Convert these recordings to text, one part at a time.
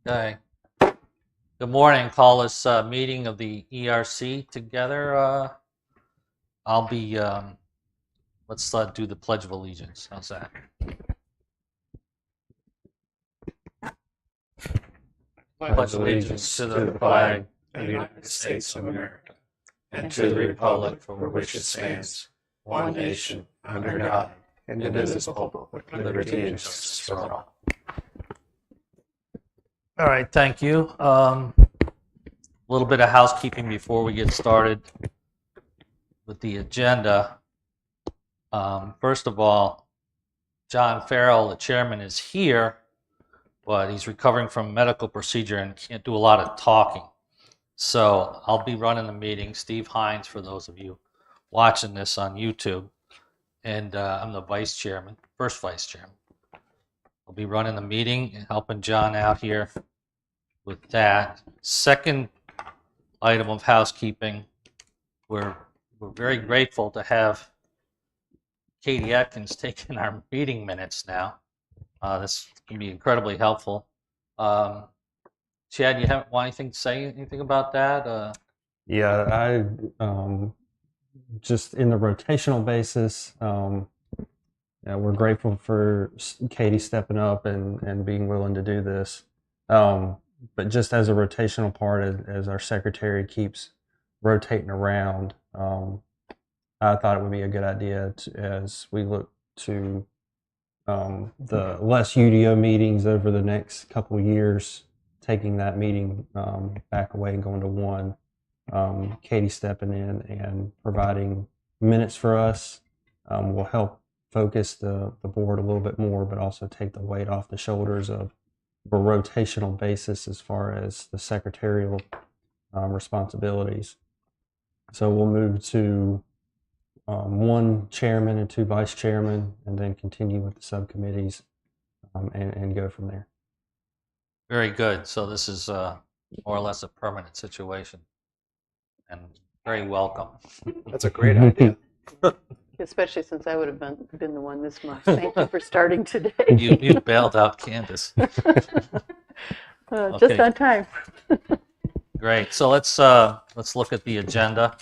Okay. Good morning. Call this meeting of the ERC together. I'll be, let's do the Pledge of Allegiance. How's that? Pledge allegiance to the flag of the United States of America and to the republic for which it stands, one nation, under God, indivisible, with liberty and justice for all. All right, thank you. A little bit of housekeeping before we get started with the agenda. First of all, John Farrell, the chairman, is here, but he's recovering from a medical procedure and can't do a lot of talking. So I'll be running the meeting. Steve Hines, for those of you watching this on YouTube, and I'm the vice chairman, first vice chairman. I'll be running the meeting and helping John out here with that. Second item of housekeeping, we're very grateful to have Katie Atkins taking our meeting minutes now. This can be incredibly helpful. Chad, you haven't want anything to say anything about that? Yeah, I just in the rotational basis, we're grateful for Katie stepping up and being willing to do this. But just as a rotational part, as our secretary keeps rotating around, I thought it would be a good idea as we look to the less UDO meetings over the next couple of years, taking that meeting back away and going to one. Katie stepping in and providing minutes for us will help focus the board a little bit more, but also take the weight off the shoulders of a rotational basis as far as the secretarial responsibilities. So we'll move to one chairman and two vice chairmen, and then continue with the subcommittees and go from there. Very good. So this is more or less a permanent situation, and very welcome. That's a great idea. Especially since I would have been the one this month. Thank you for starting today. You bailed out Candace. Just on time. Great. So let's look at the agenda.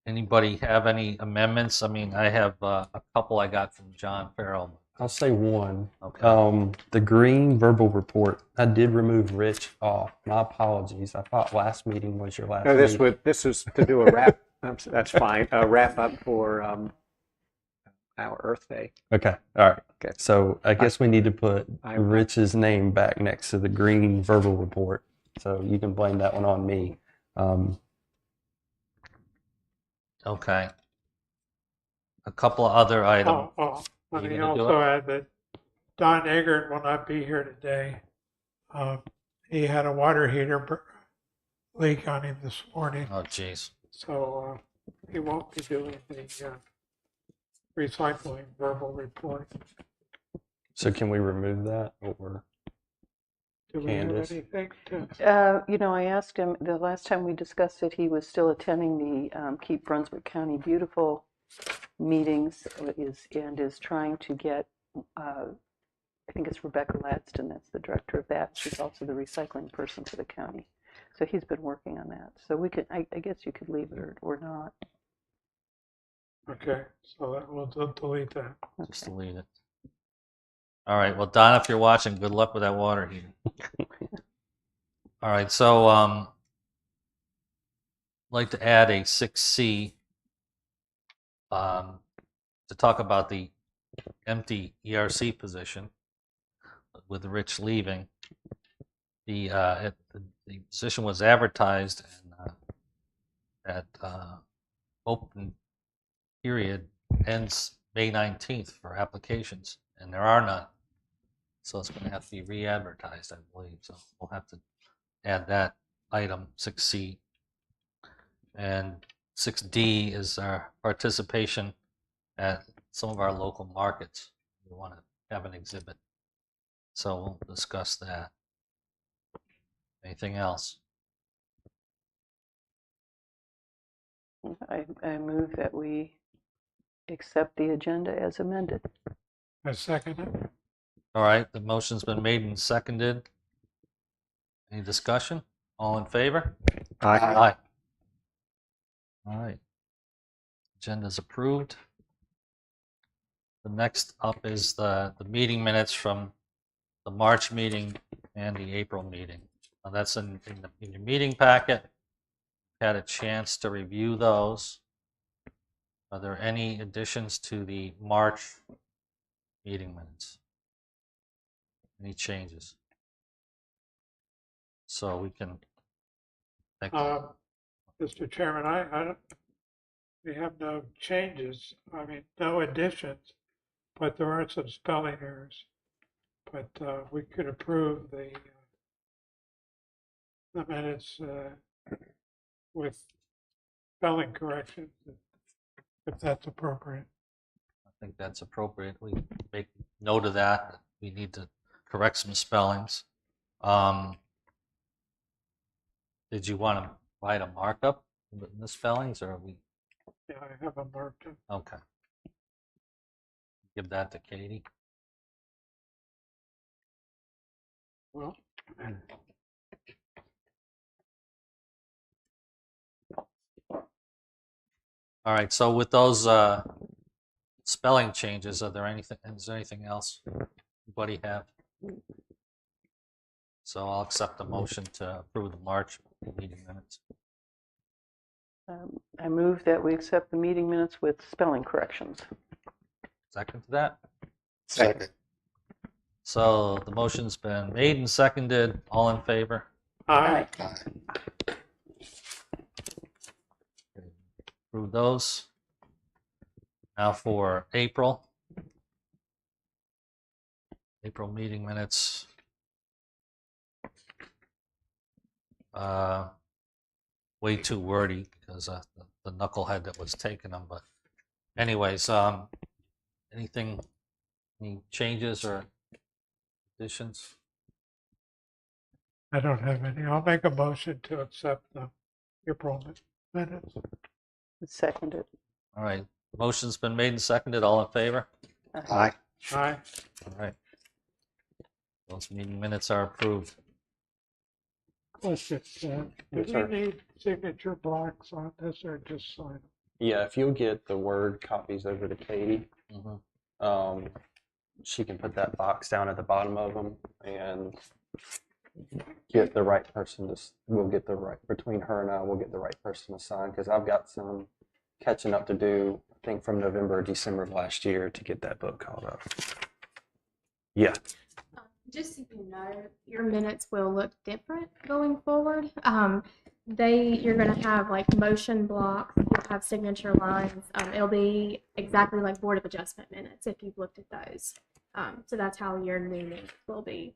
Anybody have any amendments? I mean, I have a couple I got from John Farrell. I'll say one. Okay. The green verbal report. I did remove Rich off. My apologies. I thought last meeting was your last. No, meeting. this is to do a wrap. That's fine. A wrap up for our Earth Day. Okay. All right. Okay. So I guess we need to put Rich's name back next to the green verbal report. So you can blame that one on me. Okay. A couple of other items. Let me also add that Don Eggert will not be here today. He had a water heater leak on him this morning, Oh, geez. so he won't be doing the recycling verbal report. So can we remove that, or Do we Candace? have anything to? I asked him the last time we discussed it, he was still attending the Keep Brunswick County Beautiful meetings and is trying to get, I think it's Rebecca Ladston, that's the director of that. She's also the recycling person for the county. So he's been working on that. So we could, I guess you could leave it or not. Okay, so that we'll delete that. Just delete it. All right. Well, Don, if you're watching, good luck with that water heater. All right. So, I'd like to add a 6C to talk about the empty ERC position with Rich leaving. The position was advertised, and that open period ends May 19th for applications, and there are none. So it's going to have to be re-advertised, I believe. So we'll have to add that item, 6C. And 6D is our participation at some of our local markets. We want to have an exhibit. So we'll discuss that. Anything else? I move that we accept the agenda as amended. I second it. All right, the motion's been made and seconded. Any discussion? All in favor? Aye. All right. Agenda's approved. The next up is the meeting minutes from the March meeting and the April meeting. Now that's in your meeting packet. Had a chance to review those. Are there any additions to the March meeting minutes? Any changes? So we can think. Mr. Chairman, we have no changes. I mean, no additions, but there are some spelling errors. But we could approve the minutes with spelling corrections if that's appropriate. I think that's appropriate. We make note of that. We need to correct some spellings. Did you want to write a markup in the spellings, or are we? Yeah, I have them marked up. Okay. Give that to Katie. Well, All right. So with those spelling changes, is there anything else anybody have? So I'll accept the motion to approve the March meeting minutes. I move that we accept the meeting minutes with spelling corrections. Second to that? Second. So the motion's been made and seconded. All in favor? aye. Approve those. Now for April meeting minutes. Way too wordy because the knucklehead that was taking them. But anyways, any changes or additions? I don't have any. I'll make a motion to accept the April minutes. Seconded. All right. Motion's been made and seconded. All in favor? Aye. Aye. All right. Those meeting minutes are approved. Question, do Yes, we sir. need signature blocks on this or just sign them? Yeah, if you'll get the Word copies over to Katie, Mhm. she can put that box down at the bottom of them and get the right person to. We'll get the right between her and I. We'll get the right person to sign because I've got some catching up to do. I think from November or December of last year to get that book caught up. Yeah. Just so you know, your minutes will look different going forward. You're going to have like motion blocks, you'll have signature lines. It'll be exactly like Board of Adjustment minutes if you've looked at those. So that's how your new minutes will be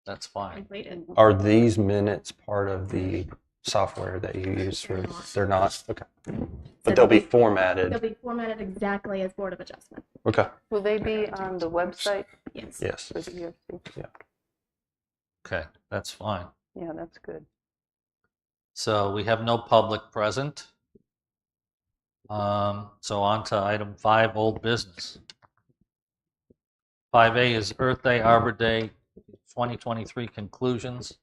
That's fine. completed. Are these minutes part of the software that you use for? They're not. They're not. Okay. So But they'll be formatted. They'll be formatted exactly as Board of Adjustment. Okay. Will they be on the website Yes. Yes. for the ERC? Okay, that's fine. Yeah, that's good. So we have no public present. So on to item 5, old business. 5A is Earth Day, Arbor Day, 2023 conclusions.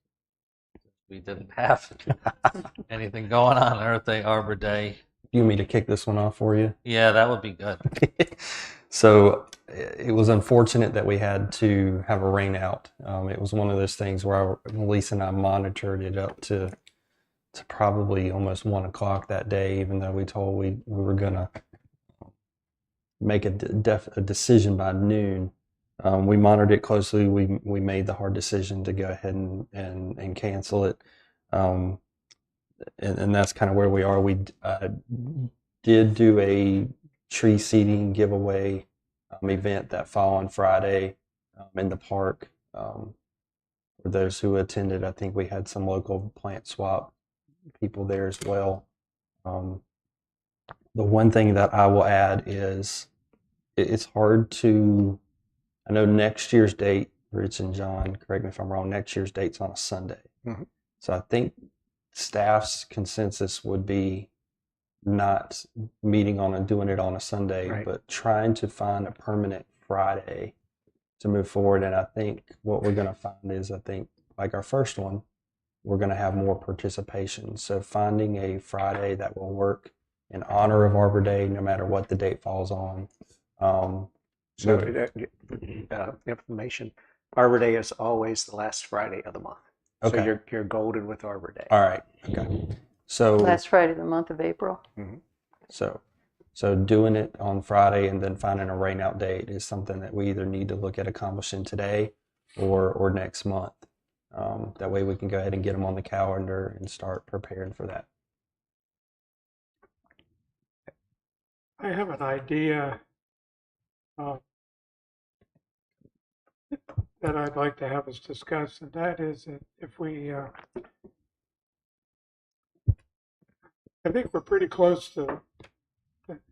We didn't have anything going on Earth Day, Arbor Day. You want me to kick this one off for you? Yeah, that would be good. So it was unfortunate that we had to have a rain out. It was one of those things where Lisa and I monitored it up to probably almost 1 o'clock that day, even though we told we were going to make a decision by noon. We monitored it closely. We made the hard decision to go ahead and cancel it. And that's kind of where we are. We did do a tree seeding giveaway event that fall on Friday in the park. For those who attended, I think we had some local plant swap people there as well. The one thing that I will add is it's hard to, I know next year's date, Rich and John, correct me if I'm wrong, next year's date's on a Sunday. Mhm. So I think staff's consensus would be not meeting on and doing it on a Sunday, Right. but trying to find a permanent Friday to move forward. And I think what we're going to find is, I think, like our first one, we're going to have more participation. So finding a Friday that will work in honor of Arbor Day, no matter what the date falls on. So, moving- information, Arbor Day is always the last Friday of the month. So Okay. you're golden with Arbor Day. All right. Okay. So Last Friday of the month of April. So doing it on Friday and then finding a rain out date is something that we either need to look at accomplishing today or next month. That way we can go ahead and get them on the calendar and start preparing for that. I have an idea that I'd like to have us discuss, and that is that if we, I think we're pretty close to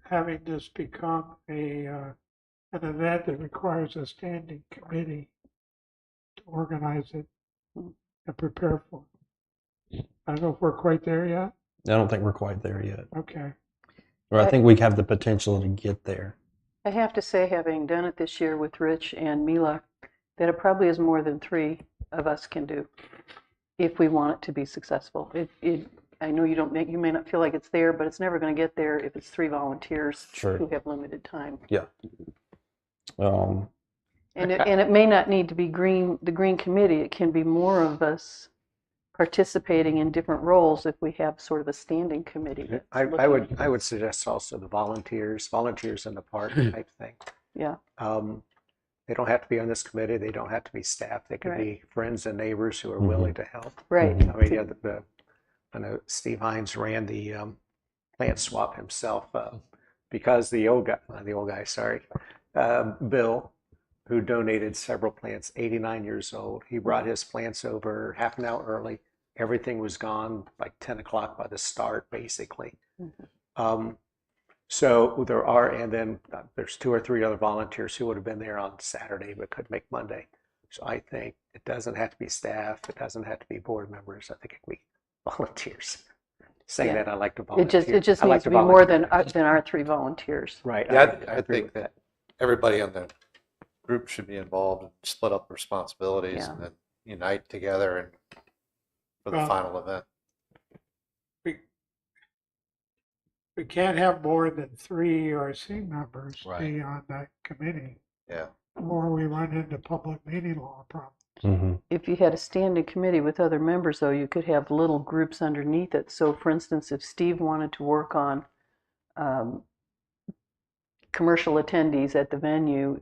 having this become an event that requires a standing committee to organize it and prepare for it. I don't know if we're quite there yet. I don't think we're quite there yet. Okay. Or I think we have the potential to get there. I have to say, having done it this year with Rich and Mila, that it probably is more than 3 of us can do if we want it to be successful. I know you may not feel like it's there, but it's never going to get there if it's 3 volunteers Sure. who have limited time. Yeah. And it may not need to be the green committee. It can be more of us participating in different roles if we have sort of a standing committee. that's I looking- would suggest also the volunteers in the park type thing. Yeah. They don't have to be on this committee. They don't have to be staff. They could be friends and neighbors who are willing to help. Right. I mean, yeah, I know Steve Hines ran the plant swap himself because the old guy, sorry, Bill, who donated several plants, 89 years old. He brought his plants over half an hour early. Everything was gone like 10 o'clock by the start, basically. So there are, and then there's 2 or 3 other volunteers who would have been there on Saturday but couldn't make Monday. So I think it doesn't have to be staff. It doesn't have to be board members. I think it can be volunteers. Saying Yeah. that, I like to volunteer. It just I like needs to to be more volunteer. than our 3 volunteers. Right. Yeah, I agree think with that. everybody on the group should be involved and split up responsibilities Yeah. and then unite together and for the Well, final event. We can't have more than 3 ERC members Right. be on that committee, Yeah. or we run into public meeting law problems. If you had a standing committee with other members, though, you could have little groups underneath it. So, for instance, if Steve wanted to work on commercial attendees at the venue,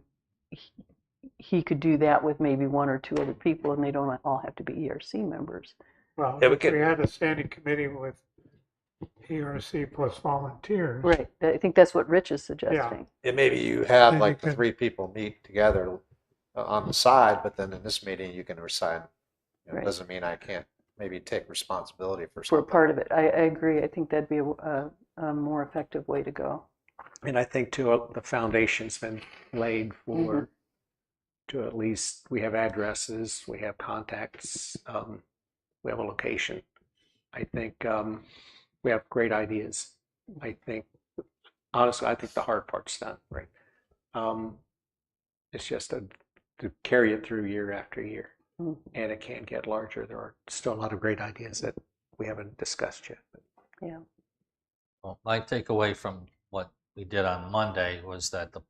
he could do that with maybe 1 or 2 other people, and they don't all have to be ERC members. Well, Yeah, we if could- we had a standing committee with ERC plus volunteers. Right. I think that's what Rich is suggesting. And maybe you have Then like you the can- 3 people meet together on the side, but then in this meeting you can decide. It Right. doesn't mean I can't maybe take responsibility for For something. part of it. I agree. I think that'd be a more effective way to go. And I think too, the foundation's been laid for, to at least, we have addresses, we have contacts, we have a location. I think we have great ideas. I think, honestly, I think the hard part's done, right? It's just to carry it through year after year. Mm. And it can get larger. There are still a lot of great ideas that we haven't discussed yet. Yeah. Well, my takeaway from what we did on Monday was that the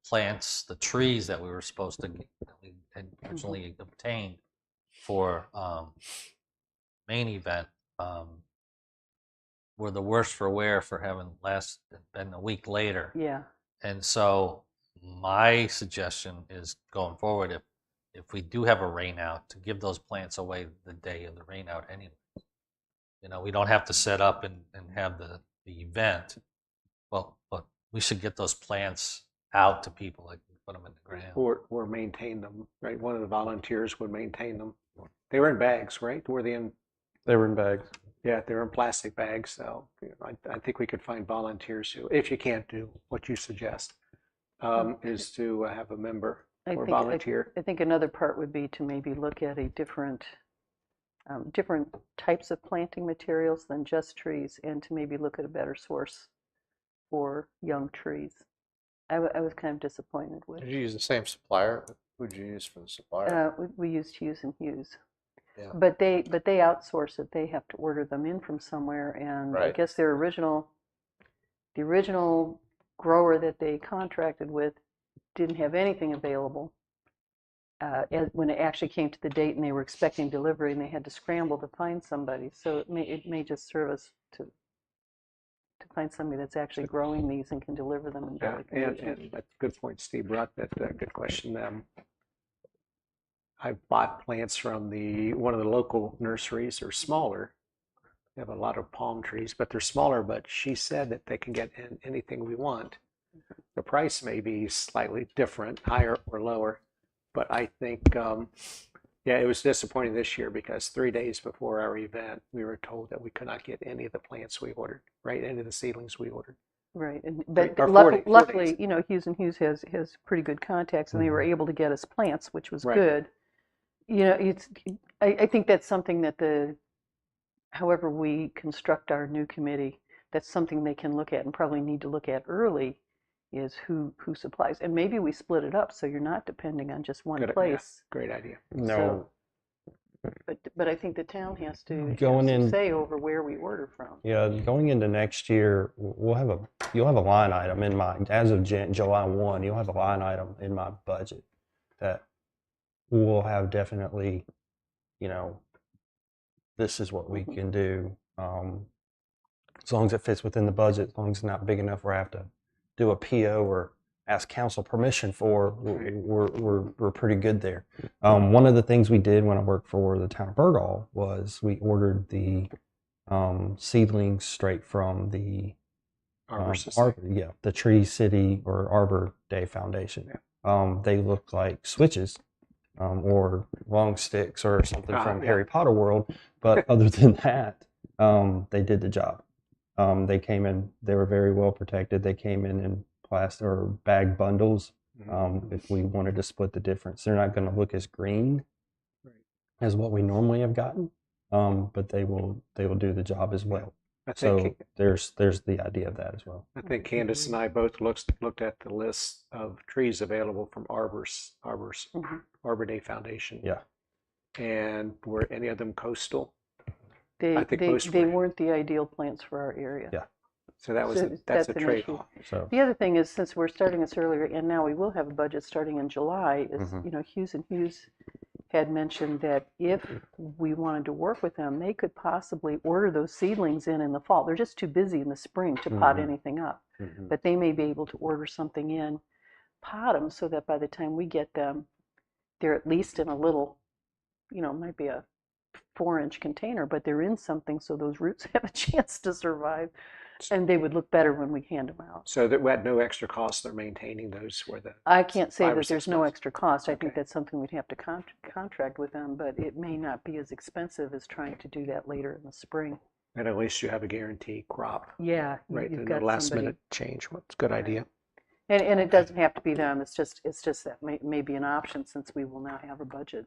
plants, the trees that we were supposed to get, that we had originally obtained for main event were the worse for wear for having been a week later. Yeah. And so my suggestion is going forward, if we do have a rain out, to give those plants away the day of the rain out anyway. We don't have to set up and have the event. Well, but we should get those plants out to people, like put them in the ground. Or maintain them, right? One of the volunteers would maintain them. They were in bags, right? Were they in? They were in bags. Yeah, they're in plastic bags. So I think we could find volunteers who, if you can't do what you suggest, is to have a member or volunteer. I think another part would be to maybe look at a different types of planting materials than just trees, and to maybe look at a better source for young trees. I was kind of disappointed with. Did you use the same supplier Who'd you use for the supplier? We used Hughes and Hughes. Yeah. But they outsource it. They have to order them in from somewhere, and I Right. guess the original grower that they contracted with didn't have anything available when it actually came to the date, and they were expecting delivery, and they had to scramble to find somebody. So it may just serve us to find somebody that's actually growing these and can deliver them in better condition. And that's a good point, Steve brought that, good question. I bought plants from one of the local nurseries. They're smaller. They have a lot of palm trees, but they're smaller. But she said that they can get anything we want. The price may be slightly different, higher or lower, but I think, yeah, it was disappointing this year because 3 days before our event, we were told that we could not get any of the plants we ordered, right? Any of the seedlings we ordered. Right, but Or 4 days. luckily, you know, Hughes and Hughes has pretty good contacts, and they were able to get us plants, which was Right. good. You know, I think that's something that however we construct our new committee, that's something they can look at and probably need to look at early, is who supplies, and maybe we split it up so you're not depending on just one Good, place. yeah, great idea. No, But I think the town has to have Going some in- say over where we order from. yeah, going into next year, you'll have a line item in my, as of July 1, you'll have a line item in my budget that will have definitely, you know, this is what we can do. As long as it fits within the budget, as long as it's not big enough where I have to do a PO or ask council permission for, we're pretty good there. One of the things we did when I worked for the town of Bergall was we ordered the seedlings straight from the Arbor Society. the Tree City or Arbor Day Foundation. They look like switches or long sticks or something from yeah. Harry Potter world, but other than that, they did the job. They came in; they were very well protected. They came in plastic or bag bundles. If we wanted to split the difference, they're not going to look as green as what we normally have gotten, but they will do the job as well. I So think, there's the idea of that as well. I think Candace and I both looked at the list of trees available from Arbor Day Foundation. Yeah. And were any of them coastal? They I think most they were. weren't the ideal plants for our area. Yeah. So that was So that's that's a an issue. trade-off. So The other thing is, since we're starting this earlier, and now we will have a budget starting in July, is, Mhm. you know, Hughes and Hughes had mentioned that if we wanted to work with them, they could possibly order those seedlings in the fall. They're just too busy in the spring to pot Mhm. anything up. Mhm. But they may be able to order something in, pot them, so that by the time we get them, they're at least in a little, you know, might be a 4-inch container, but they're in something so those roots have a chance to survive, and they would look better when we hand them out. So that we had no extra cost. They're maintaining those for the. I can't say 5 or that 6 there's no months. extra cost. I think Okay. that's something we'd have to contract with them, but it may not be as expensive as trying to do that later in the spring. And at least you have a guaranteed crop, Yeah, right? you've And got no last somebody. minute change. It's a good idea. And it doesn't have to be them. It's just that may be an option, since we will now have a budget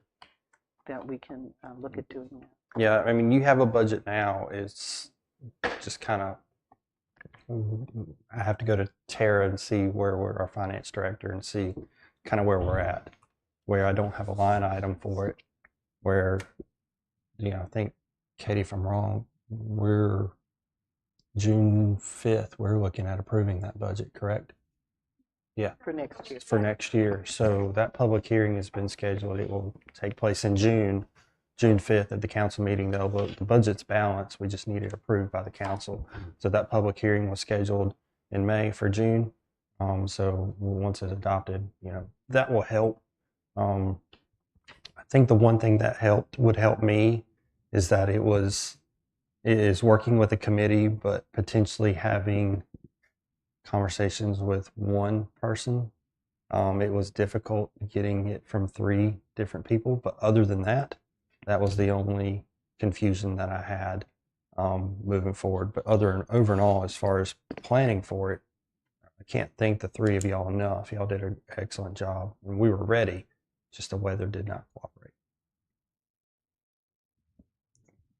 that we can look at doing that. yeah, I mean, you have a budget now. It's just kind of, I have to go to Tara and see where we're our finance director and see kind of where we're at, where I don't have a line item for it, where, you know, I think, Katie, if I'm wrong, we're June 5th, we're looking at approving that budget, correct? For next year. For next year. So that public hearing has been scheduled. It will take place in June 5th at the council meeting. Though the budget's balanced, we just need it approved by the council. So that public hearing was scheduled in May for June. So once it's adopted, you know, that will help. I think the one thing that would help me is that it is working with a committee, but potentially having conversations with one person. It was difficult getting it from 3 different people, but other than that, that was the only confusion that I had moving forward. But overall, as far as planning for it, I can't thank the 3 of y'all enough. Y'all did an excellent job, and we were ready. Just the weather did not cooperate.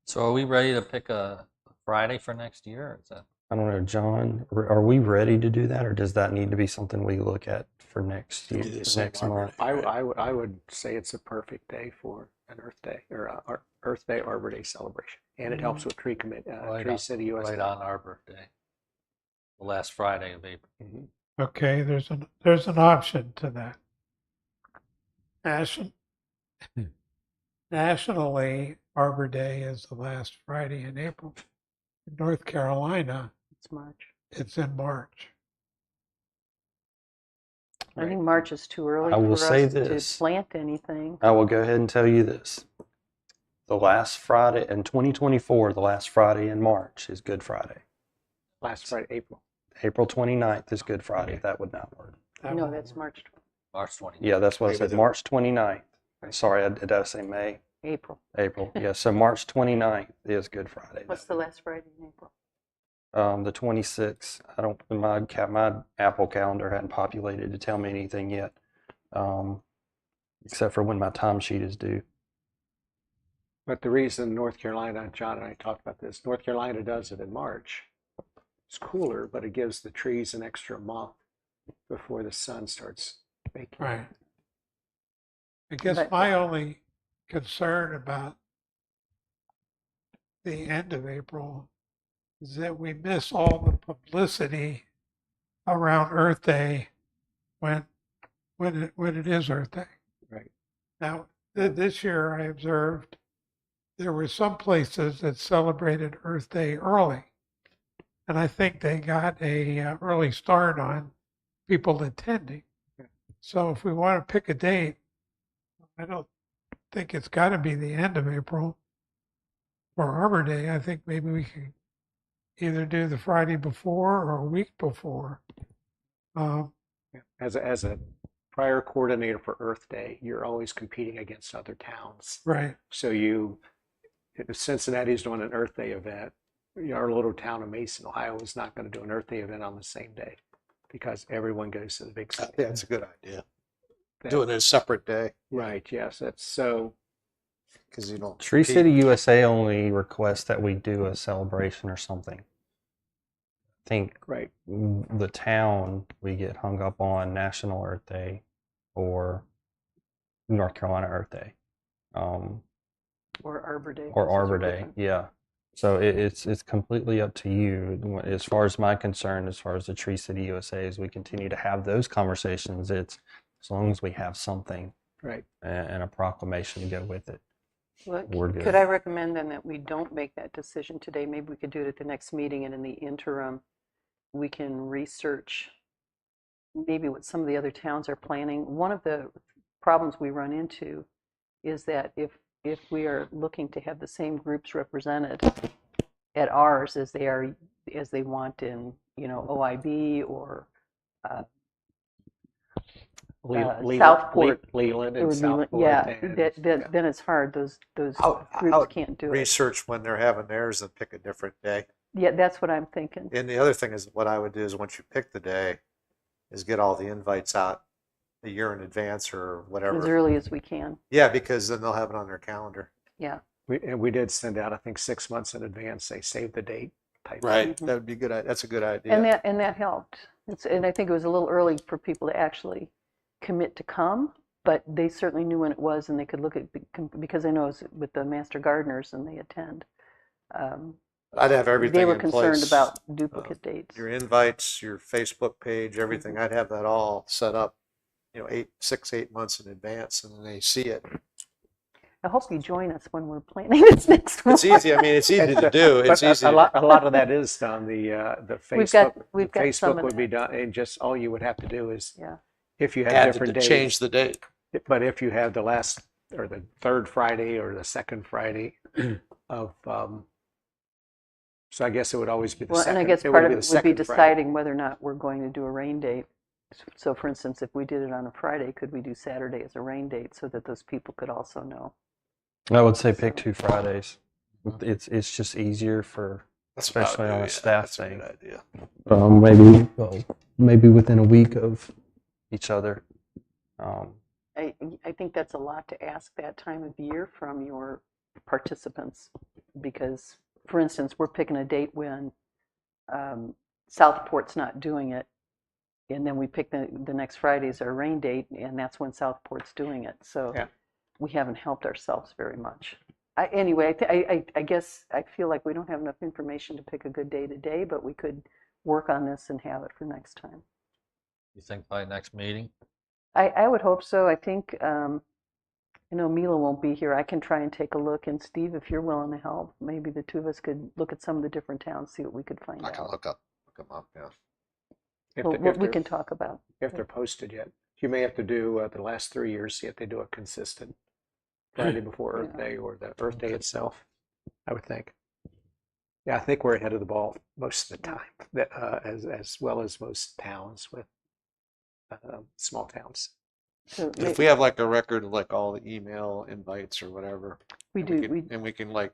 So are we ready to pick a Friday for next year? Or is that I don't know, John, are we ready to do that, or does that need to be something we look at for next To year, do the same next Arbor month? Day, right? I would say it's a perfect day for an Earth Day or Earth Day Arbor Day celebration, and it helps with Tree City USA. Right on Arbor Day, the last Friday of April. Mhm. Okay, there's an option to that. Nation, nationally, Arbor Day is the last Friday in April. In North Carolina, It's March. it's in March. I think March is too early I will for say us to this. plant anything. I will go ahead and tell you this. The last Friday in 2024, the last Friday in March is Good Friday. Last Friday, April. April 29th is Good Friday. That would not work. That No, won't that's work. March, March 20th. Yeah, that's what I Maybe said. the- March 29th. Sorry, did I say May? April. April. Yeah, so March 29th is Good Friday. What's the last Friday in April? The 26th. I don't. My Apple calendar hadn't populated to tell me anything yet, except for when my timesheet is due. But the reason North Carolina, John and I talked about this, North Carolina does it in March. It's cooler, but it gives the trees an extra month before the sun starts baking. Right. I guess But- my only concern about the end of April is that we miss all the publicity around Earth Day when it is Earth Day. Right. Now, this year I observed there were some places that celebrated Earth Day early, and I think they got a early start on people attending. So if we want to pick a date, I don't think it's got to be the end of April for Arbor Day. I think maybe we can either do the Friday before or a week before. As a prior coordinator for Earth Day, you're always competing against other towns. Right. So if Cincinnati's doing an Earth Day event, our little town of Mason, Ohio is not going to do an Earth Day event on the same day because everyone goes to the big city. Yeah, it's a good idea. Doing it a separate day, Right, yes, that's so, because you don't. Tree compete. City USA only requests that we do a celebration or something. I think right. the town, we get hung up on National Earth Day or North Carolina Earth Day, Or Arbor Day. or Those are Arbor Day. different. Yeah. So it's completely up to you. As far as my concern, as far as the Tree City USA, as we continue to have those conversations, it's as long as we have something Right. and a proclamation to go with it. Well, We're good. could I recommend then that we don't make that decision today? Maybe we could do it at the next meeting, and in the interim, we can research maybe what some of the other towns are planning. One of the problems we run into is that if we are looking to have the same groups represented at ours as they want in OIB or Southport, Leland it and would be Southport. yeah. and- Then it's hard. Those I groups would can't do it. research when they're having theirs and pick a different day. Yeah, that's what I'm thinking. And the other thing is, what I would do is once you pick the day, is get all the invites out a year in advance or As whatever. early as we can. Yeah, because then they'll have it on their calendar. Yeah. We did send out, I think, 6 months in advance, say, save the date type. Right. Mhm. That would be good. That's a good idea. And that helped. And I think it was a little early for people to actually commit to come, but they certainly knew when it was, and they could look at because I know it's with the master gardeners and they attend. I'd have everything They were in concerned place. about duplicate dates. Your invites, your Facebook page, everything. I'd have that all set up, 8 months in advance, and then they see it. I hope you join us when we're planning this next one. It's easy. I mean, it's easy to do. It's But easy. a lot of that is done. The Facebook. We've got some Facebook of would be that. done, and just all you would have to do is Yeah. if you have Add different to days. change the date. But if you have the last or the third Friday or the second Friday of, so I guess it would always be the Well, second. and I guess it part of be it the would be second Friday. deciding whether or not we're going to do a rain date. So, for instance, if we did it on a Friday, could we do Saturday as a rain date so that those people could also know? I would say pick 2 Fridays. It's just easier for, That's what I would especially do, on yeah. a staff That's a thing. good idea. Maybe within a week of each other. I think that's a lot to ask that time of year from your participants because, for instance, we're picking a date when Southport's not doing it, and then we pick the next Friday as our rain date, and that's when Southport's doing it. So Yeah. we haven't helped ourselves very much. Anyway, I guess I feel like we don't have enough information to pick a good day today, but we could work on this and have it for next time. You think by next meeting? I would hope so. I think, I know Mila won't be here. I can try and take a look. And Steve, if you're willing to help, maybe the two of us could look at some of the different towns, see what we could find I can out. look them up, yeah. What we can talk about. If they're posted yet. You may have to do the last 3 years, see if they do it consistent. Friday before Earth Day or the Earth Day itself, I would think. Yeah, I think we're ahead of the ball most of the time, as well as most towns with small towns. So If we have like a record of like all the email invites or whatever, we and do. and we can like,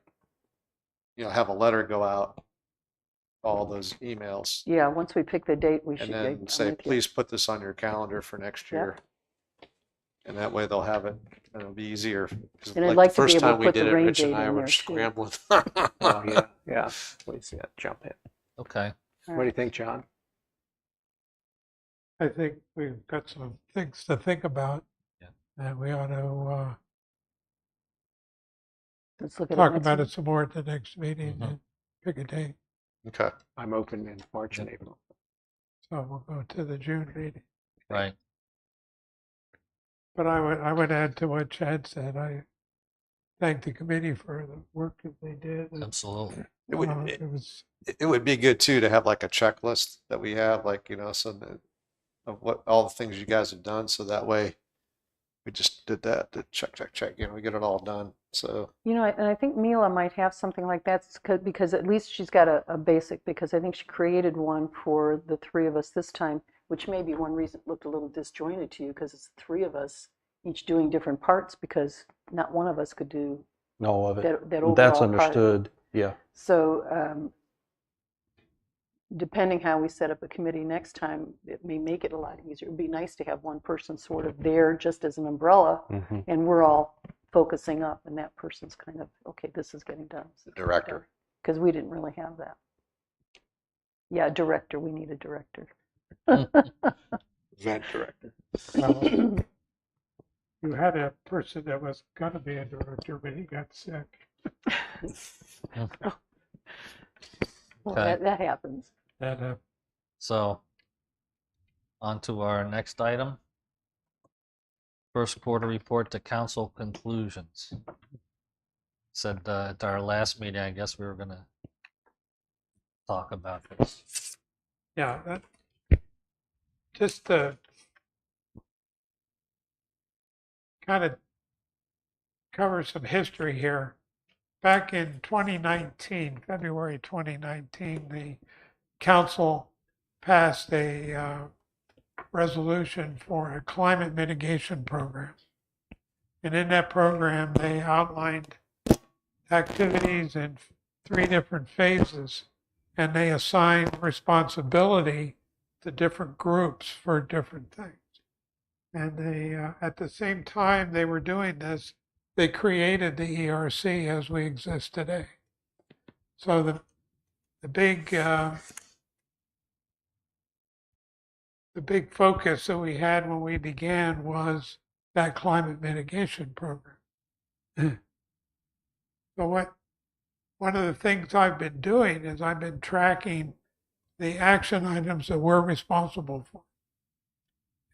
have a letter go out, all those emails, Yeah, once we pick the date, we should. and then I'm say, with you. please put this on your calendar for next year. And that way they'll have it, and it'll be easier. 'Cause And I'd like like the to be first able to time we put did the it, rain Rich and date I in were there, too. scrambling. Oh, yeah. Please, jump in. Okay. What do you think, John? I think we've got some things to think about. Yeah. And we ought to Let's look at talk next about week. it some more at the next meeting Mhm. and pick a date. Okay. I'm open in March and April. So we'll go to the June meeting. Right. But I would add to what Chad said. I thank the committee for the work that they did. And, Absolutely. It would, it was it would be good too to have like a checklist that we have, like, of what all the things you guys have done. So that way we just did that, to check, we get it all done. So, And I think Mila might have something like that because at least she's got a basic, because I think she created one for the three of us this time, which may be one reason it looked a little disjointed to you, because it's the three of us each doing different parts, because not one of us could do All of it. that overall That's part. understood. Yeah. So depending how we set up a committee next time, it may make it a lot easier. It'd be nice to have one person sort of there just as an umbrella, hmm and we're all focusing up, and that person's kind of, okay, this is getting done. the director. Because we didn't really have that. Yeah, director. We need a director. Event director. you had a person that was going to be a director, but he got sick. Well, Okay. that happens. And So, on to our next item. First quarter report to council conclusions. Said at our last meeting, I guess we were going to talk about this. yeah, just to kind of cover some history here. Back in 2019, February 2019, the council passed a resolution for a climate mitigation program. And in that program, they outlined activities in 3 different phases, and they assigned responsibility to different groups for different things. And they, at the same time they were doing this, they created the ERC as we exist today. So the big focus that we had when we began was that climate mitigation program. So one of the things I've been doing is I've been tracking the action items that we're responsible for.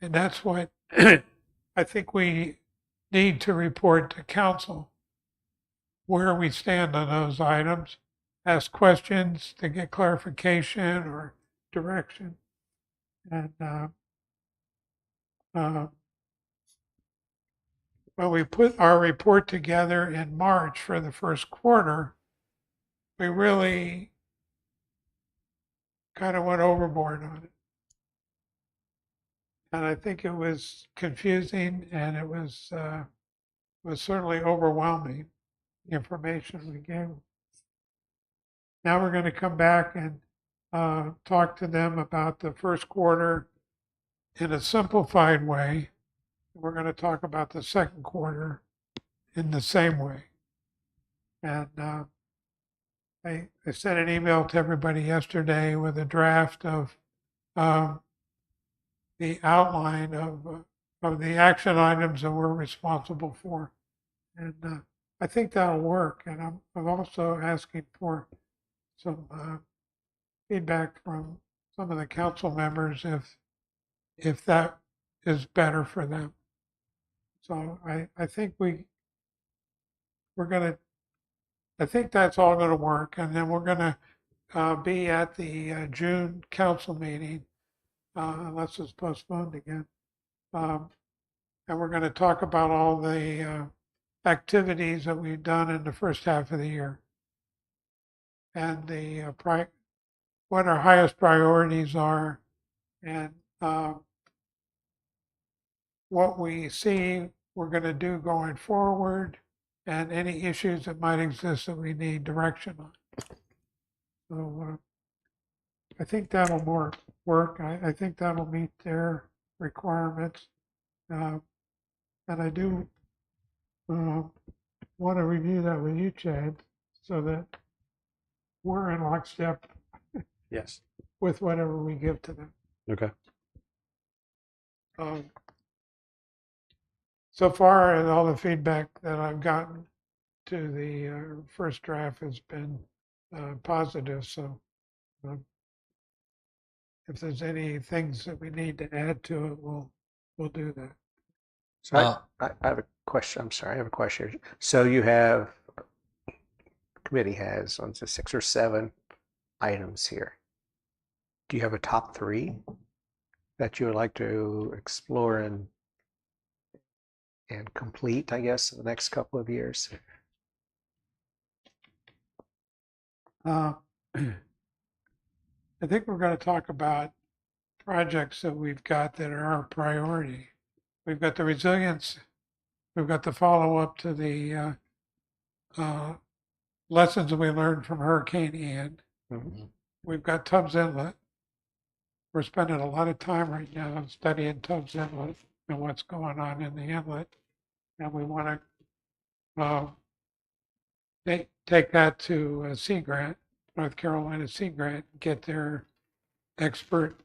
And that's what I think we need to report to council, where we stand on those items, ask questions to get clarification or direction. And when we put our report together in March for the first quarter, we really kind of went overboard on it. And I think it was confusing, and it was certainly overwhelming, the information we gave. Now we're going to come back and talk to them about the first quarter in a simplified way. We're going to talk about the second quarter in the same way. And I sent an email to everybody yesterday with a draft of um, the outline of the action items that we're responsible for. And I think that'll work. And I'm also asking for some feedback from some of the council members if that is better for them. So I think we're gonna, I think that's all gonna work. And then we're gonna be at the June council meeting, unless it's postponed again. And we're gonna talk about all the activities that we've done in the first half of the year and what our highest priorities are and what we see we're going to do going forward and any issues that might exist that we need direction on. So I think that'll work. I think that'll meet their requirements. And I do want to review that with you, Chad, so that we're in lockstep Yes. with whatever we give to them. Okay. So far, and all the feedback that I've gotten to the first draft has been positive. So if there's any things that we need to add to it, we'll do that. So I have a question. I'm sorry, I have a question. So you have, committee has on 6 or 7 items here. Do you have a top 3 that you would like to explore and complete, I guess, in the next couple of years? I think we're going to talk about projects that we've got that are our priority. We've got the resilience. We've got the follow-up to the lessons that we learned from Hurricane Ian. Mm-hmm. We've got Tubbs Inlet. We're spending a lot of time right now studying Tubbs Inlet and what's going on in the inlet. And we want to take that to Sea Grant, North Carolina Sea Grant, get their expert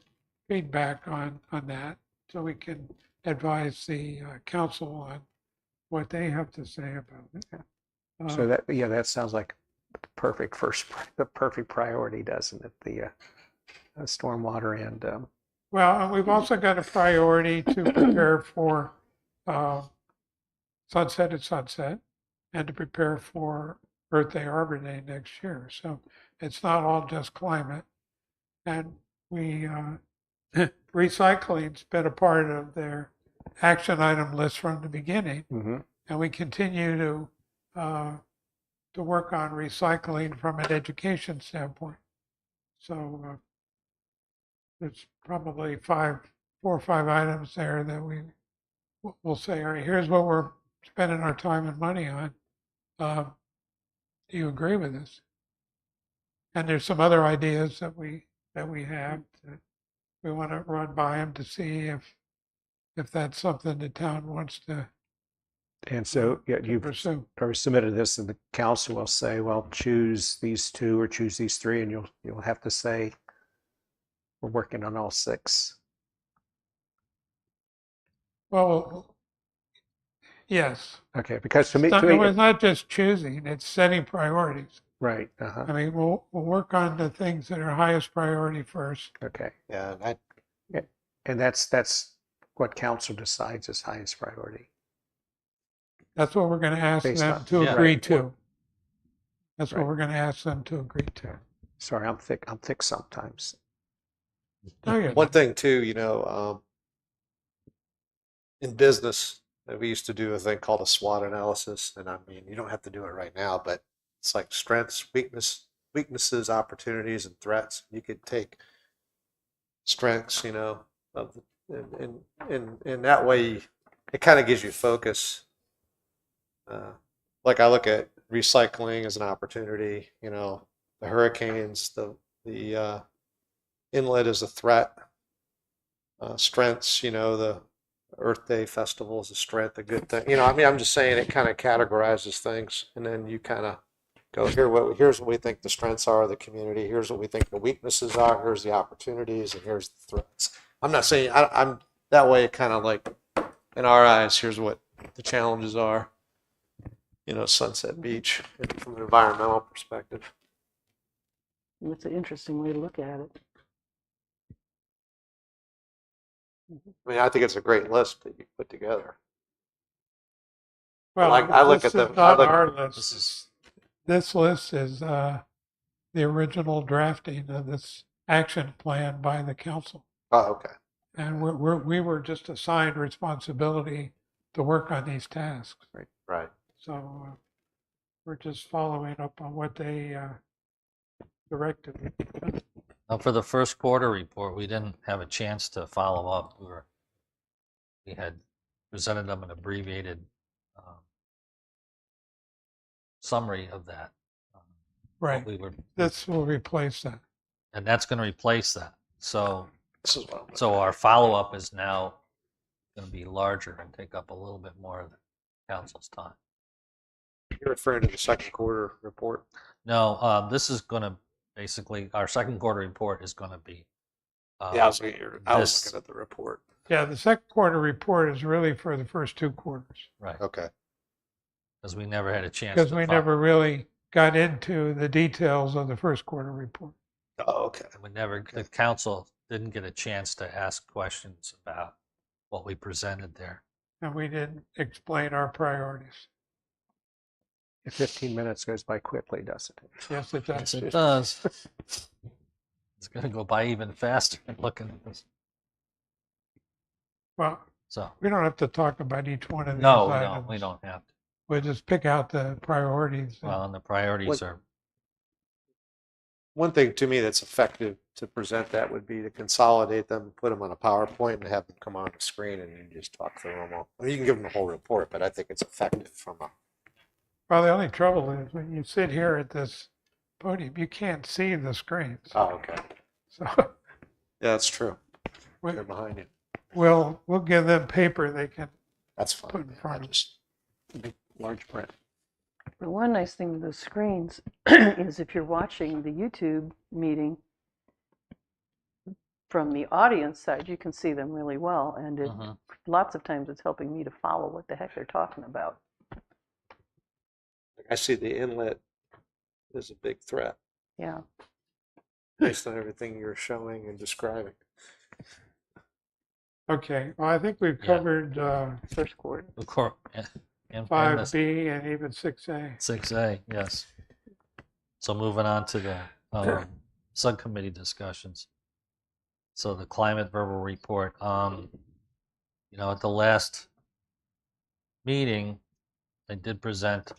feedback on that so we can advise the council on what they have to say about it. So that sounds like the perfect priority, doesn't it? The stormwater and well, and we've also got a priority to prepare for Sunset at Sunset and to prepare for Earth Day Arbor Day next year. So it's not all just climate. And we recycling's been a part of their action item list from the beginning, mm-hmm. and we continue to work on recycling from an education standpoint. So there's probably 4 or 5 items there that we'll say, all right, here's what we're spending our time and money on. Do you agree with this? And there's some other ideas that we have that we want to run by them to see if that's something the town wants to. And so you've pursue. submitted this, and the council will say, well, choose these 2 or choose these 3, and you'll have to say we're working on all 6. Well, yes. Okay, because to me, It's not just choosing; it's setting priorities. right. Uh-huh. I mean, we'll work on the things that are highest priority first. Okay, Yeah, and that's what council decides is highest priority. That's what we're going to ask Based them on- to yeah. agree to. That's Right. what we're going to ask them to agree to. Sorry, I'm thick sometimes. Oh, yeah. one thing too, in business, we used to do a thing called a SWOT analysis, and I mean, you don't have to do it right now, but it's like strengths, weaknesses, opportunities, and threats. You could take strengths, of and that way it kind of gives you focus. Like I look at recycling as an opportunity, the hurricanes, the inlet is a threat. Strengths, the Earth Day festival is a strength, a good thing. I mean, I'm just saying it kind of categorizes things, and then you kind of go here's what we think the strengths are of the community. Here's what we think the weaknesses are. Here's the opportunities, and here's the threats. I'm not saying I'm that way. Kind of like in our eyes, here's what the challenges are. You know, Sunset Beach from an environmental perspective. It's an interesting way to look at it. I mean, I think it's a great list that you put together. Well, I look this at is not our This list. is This list is the original drafting of this action plan by the council. Oh, okay. And we were just assigned responsibility to work on these tasks. Right. So we're just following up on what they directed. now for the first quarter report. We didn't have a chance to follow up. We had presented them an abbreviated summary of that. what Right. we were, This will replace that. and that's going to replace that. So This is what I'm so our follow up is now going to be larger and take up a little bit more of the council's time. You're referring to the second quarter report. No, this is going to basically, our second quarter report is going to be. Yeah, I was this- looking at the report. Yeah, the second quarter report is really for the first 2 quarters Right, Okay. because we never had a chance. because to we follow- never really got into the details of the first quarter report. Oh, okay. We never, the council didn't get a chance to ask questions about what we presented there. And we didn't explain our priorities. 15 minutes goes by quickly, doesn't it? Yes, it Yes, does. it does. It's going to go by even faster looking at this. Well, So, we don't have to talk about each one of these no, items. we don't have to. We'll just pick out the priorities. Well, and the priorities What- are, One thing to me that's effective to present that would be to consolidate them, put them on a PowerPoint, and have them come on the screen, and you just talk through them all. I mean, you can give them the whole report, but I think it's effective from a. Well, the only trouble is when you sit here at this podium, you can't see the screens. Oh, okay. So Yeah, that's true. we, They're behind you. we'll give them paper they can. That's Put fine. in front I of just Big, large print. The one nice thing with those screens is if you're watching the YouTube meeting from the audience side, you can see them really well. And it, Mhm. lots of times it's helping me to follow what the heck they're talking about. I see the inlet is a big threat Yeah. based on everything you're showing and describing. Okay, well, I think we've Yeah. covered First quarter. of course, and 5B and even 6A. 6A, yes. So moving on to the subcommittee discussions. So the climate verbal report. At the last meeting, I did present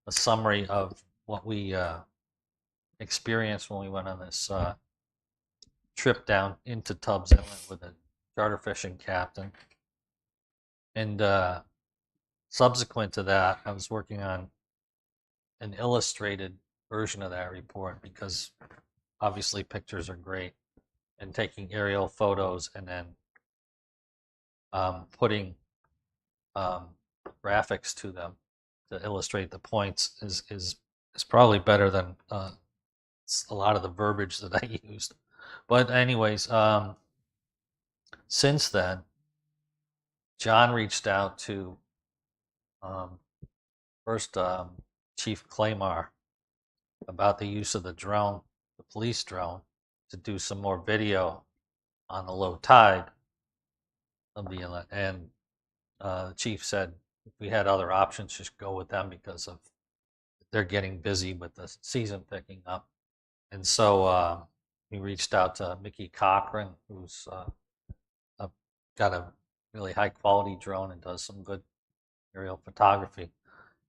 a summary of what we experienced when we went on this trip down into Tubbs Inlet with a charter fishing captain. And subsequent to that, I was working on an illustrated version of that report because obviously pictures are great, and taking aerial photos and then putting graphics to them to illustrate the points is probably better than a lot of the verbiage that I used. But anyways, since then, John reached out to first Chief Claymar about the use of the drone, the police drone, to do some more video on the low tide of the inlet. And the chief said if we had other options, just go with them because of they're getting busy with the season picking up. And so we reached out to Mickey Cochran, who's got a really high quality drone and does some good aerial photography.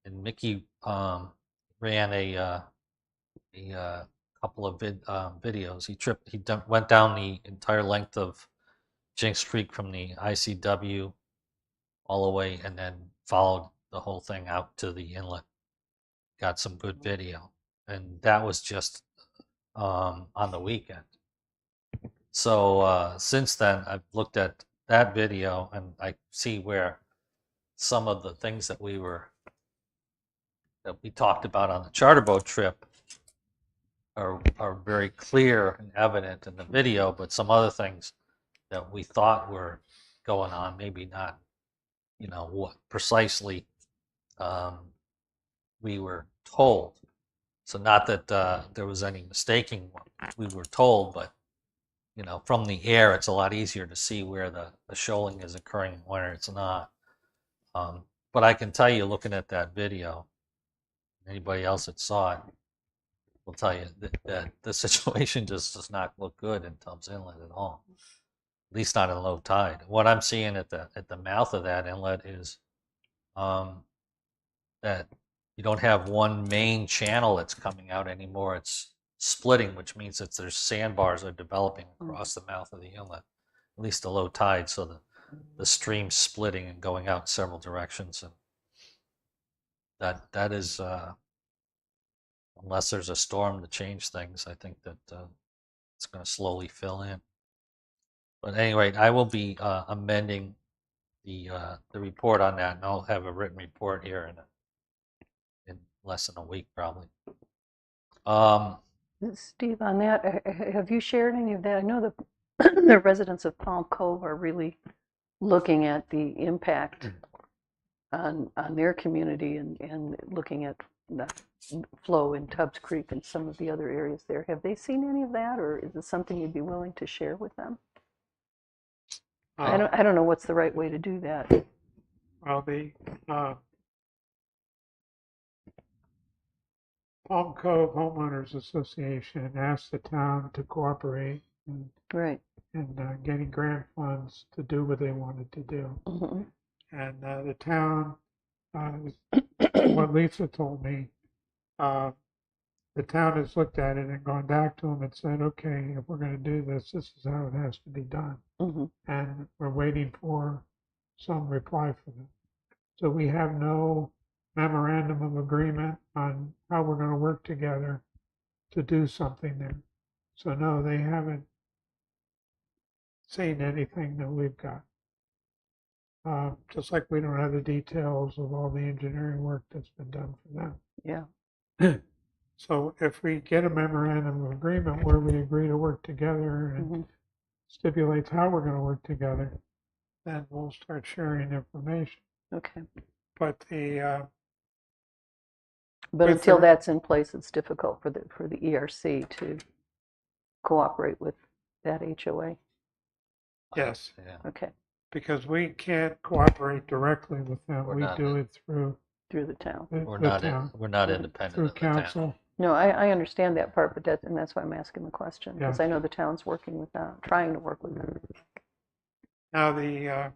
And Mickey ran a couple of videos. He went down the entire length of Jinx Creek from the ICW all the way, and then followed the whole thing out to the inlet. Got some good video, and that was just on the weekend. So since then, I've looked at that video, and I see where some of the things that we were that we talked about on the charter boat trip are very clear and evident in the video, but some other things that we thought were going on, maybe not, what precisely we were told. So not that there was any mistaking what we were told, but from the air, it's a lot easier to see where the shoaling is occurring and where it's not. But I can tell you, looking at that video, anybody else that saw it will tell you that the situation just does not look good in Tubbs Inlet at all. At least not in low tide. What I'm seeing at the mouth of that inlet is that you don't have one main channel that's coming out anymore. It's splitting, which means that there's sandbars are developing across the mouth of the inlet, at least the low tide. So the stream's splitting and going out in several directions, and that is unless there's a storm to change things, I think that it's going to slowly fill in. But anyway, I will be amending the report on that, and I'll have a written report here in less than a week, probably. Steve, on that, have you shared any of that? I know the residents of Palm Cove are really looking at the impact on their community and looking at the flow in Tubbs Creek and some of the other areas there. Have they seen any of that, or is it something you'd be willing to share with them? I don't know what's the right way to do that. Well, the Palm Cove Homeowners Association asked the town to cooperate in, Right. in getting grant funds to do what they wanted to do. Mm-hmm. And the town, what Lisa told me, the town has looked at it and gone back to them and said, okay, if we're going to do this, this is how it has to be done. Mm-hmm. And we're waiting for some reply from them. So we have no memorandum of agreement on how we're going to work together to do something there. So no, they haven't seen anything that we've got. Just like we don't have the details of all the engineering work that's been done for them. Yeah. So if we get a memorandum of agreement where we agree to work together and stipulates how we're going to work together, then we'll start sharing information. Okay. But the But with until the- that's in place, it's difficult for the ERC to cooperate with that HOA. yes, Yeah. Okay. because we can't cooperate directly with them. We're We not do in- it through Through the town. We're the not town, we're not independent through of the town. council. No, I understand that part, but that's why I'm asking the question, because Yeah. I know the town's working with that, trying to work with them. Now the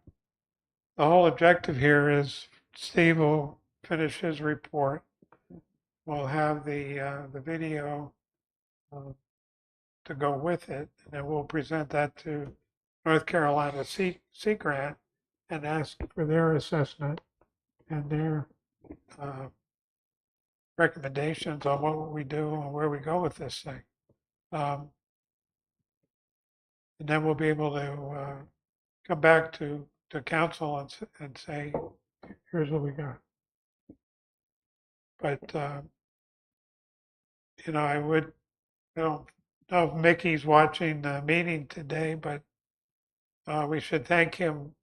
whole objective here is Steve will finish his report. We'll have the video to go with it, and then we'll present that to North Carolina Sea Grant and ask for their assessment and their recommendations on what we do and where we go with this thing. And then we'll be able to come back to council and say, here's what we got. But, I don't know if Mickey's watching the meeting today, but we should thank him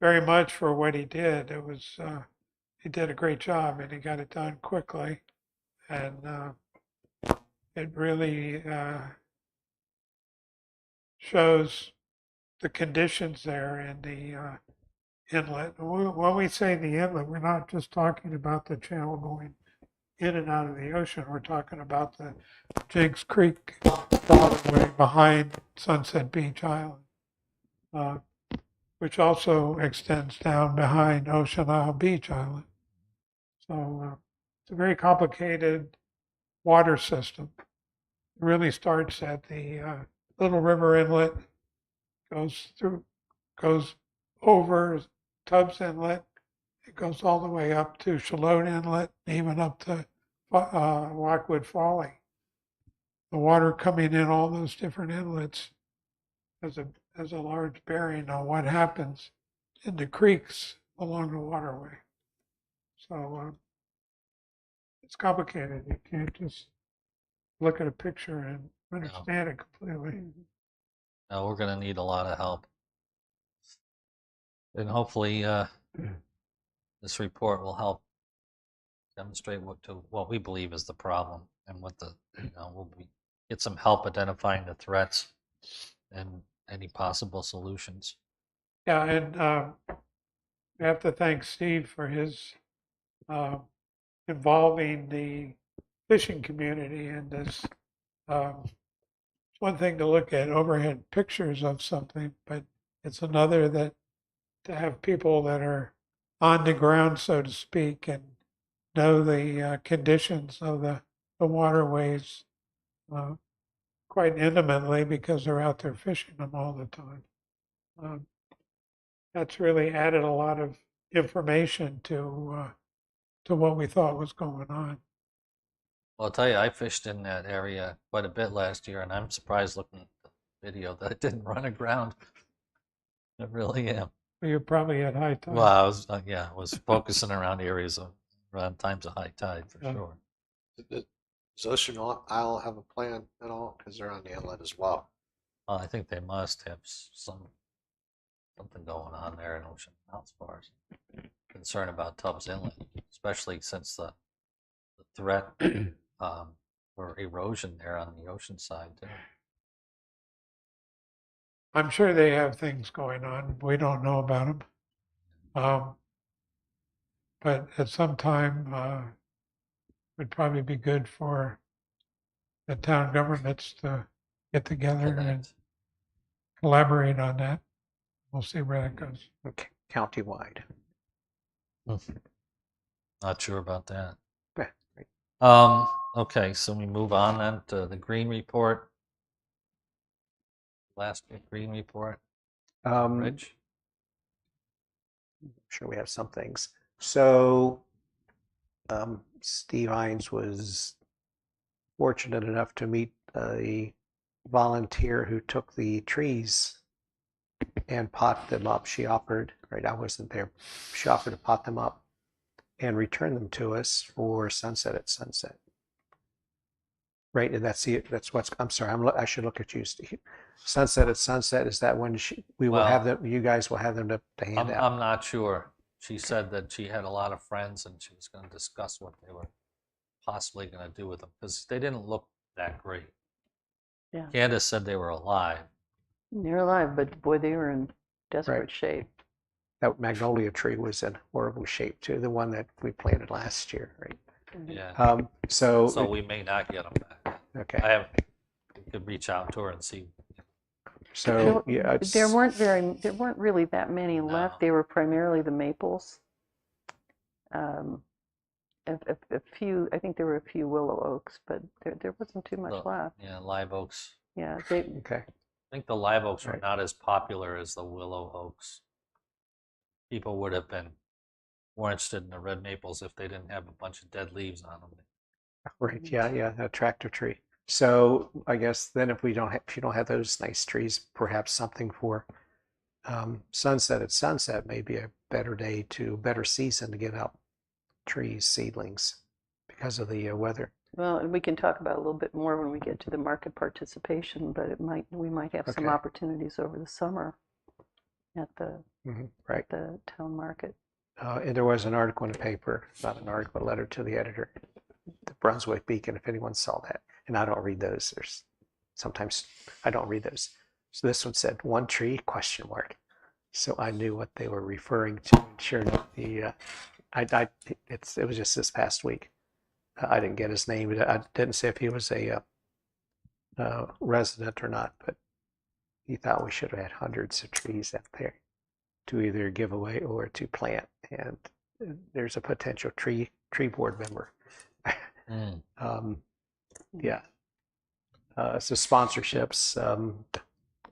very much for what he did. It was, he did a great job and he got it done quickly. And it really shows the conditions there in the inlet. When we say the inlet, we're not just talking about the channel going in and out of the ocean. We're talking about the Jinks Creek waterway behind Sunset Beach Island, which also extends down behind Ocean Isle Beach Island. So it's a very complicated water system. It really starts at the Little River Inlet, goes over Tubbs Inlet. It goes all the way up to Shallotte Inlet, even up to Lockwood Folly. The water coming in all those different inlets has a large bearing on what happens in the creeks along the waterway. So it's complicated. You can't just look at a picture and understand it completely. No, we're going to need a lot of help. And hopefully this report will help demonstrate what we believe is the problem and what get some help identifying the threats and any possible solutions. Yeah, and we have to thank Steve for his involving the fishing community in this. It's one thing to look at overhead pictures of something, but it's another that to have people that are on the ground, so to speak, and know the conditions of the waterways quite intimately because they're out there fishing them all the time. That's really added a lot of information to what we thought was going on. Well, I'll tell you, I fished in that area quite a bit last year, and I'm surprised looking at the video that it didn't run aground. I really am. You're probably at high tide. Well, I was focusing around around times of high tide for Yeah. sure. Does Ocean Isle have a plan at all? Because they're on the inlet as well. Well, I think they must have something going on there in Ocean Isle as far as concern about Tubbs Inlet, especially since the threat for erosion there on the ocean side too. I'm sure they have things going on. We don't know about them. But at some time, would probably be good for the town governments to get together and Connect. collaborate on that. We'll see where that goes. Okay, countywide. Not sure about that. Yeah, right. Okay, so we move on then to the green report. Last green report. Rich? I'm sure we have some things. So Steve Hines was fortunate enough to meet a volunteer who took the trees and pot them up. She offered, right, I wasn't there. She offered to pot them up and return them to us for Sunset at Sunset. Right, and that's what's, I'm sorry, I should look at you, Steve. Sunset at Sunset, is that when we will have them, you guys will have them to hand out? I'm not sure. She said that she had a lot of friends and she was going to discuss what they were possibly going to do with them because they didn't look that great. Yeah. Candace said they were alive. They're alive, but boy, they were in desperate Right. shape. That magnolia tree was in horrible shape too, the one that we planted last year, right? Yeah. So We may not get them back. okay. We could reach out to her and see. So yeah, There weren't really that many No. left. They were primarily the maples. A few, I think there were a few willow oaks, but there wasn't too much left. Yeah, live oaks. Yeah, okay. I think the live oaks were Right. not as popular as the willow oaks. People would have been more interested in the red maples if they didn't have a bunch of dead leaves on them. Right. Yeah. A tractor tree. So I guess then if you don't have those nice trees, perhaps something for Sunset at Sunset may be a better season to give out trees, seedlings because of the weather. well, and we can talk about it a little bit more when we get to the market participation, but we might have some Okay. opportunities over the summer at the Right. the town market. And there was an article in the paper, not an article, a letter to the editor, the Brunswick Beacon, if anyone saw that. And I don't read those. Sometimes I don't read those. So this one said "one tree?" ? So I knew what they were referring to. Sure enough, it was just this past week. I didn't get his name. I didn't say if he was a resident or not, but he thought we should have had hundreds of trees out there to either give away or to plant. And there's a potential tree board member. Yeah. So sponsorships,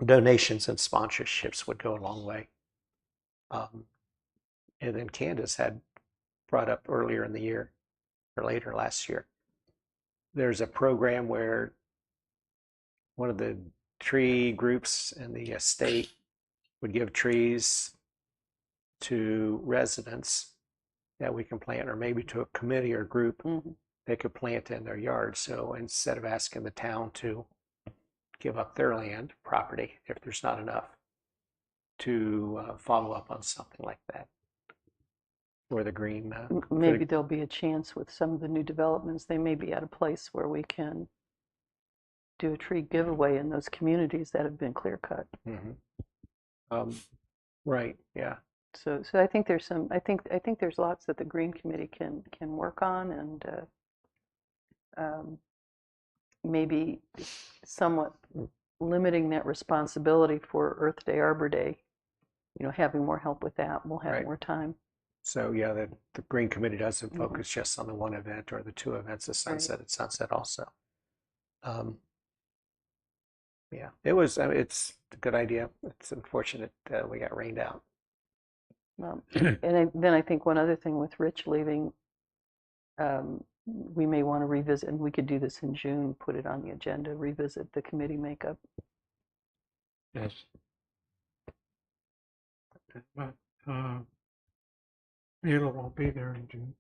donations and sponsorships would go a long way. And then Candace had brought up earlier in the year or later last year, there's a program where one of the tree groups in the state would give trees to residents that we can plant, or maybe to a committee or group they could plant in their yard. So instead of asking the town to give up their land, property, if there's not enough, to follow up on something like that. Or the green. Maybe there'll be a chance with some of the new developments, they may be at a place where we can do a tree giveaway in those communities that have been clear cut. Right, yeah. So I think there's some, I think there's lots that the Green Committee can work on, and maybe somewhat limiting that responsibility for Earth Day, Arbor Day, having more help with that, we'll have Right. more time. So yeah, the Green Committee doesn't focus just on the one event or the two events, the sunset at Sunset also. Yeah, it's a good idea. It's unfortunate we got rained out. Well, and then I think one other thing with Rich leaving, we may want to revisit, and we could do this in June, put it on the agenda, revisit the committee makeup. Yes. But Beulah won't be there in June.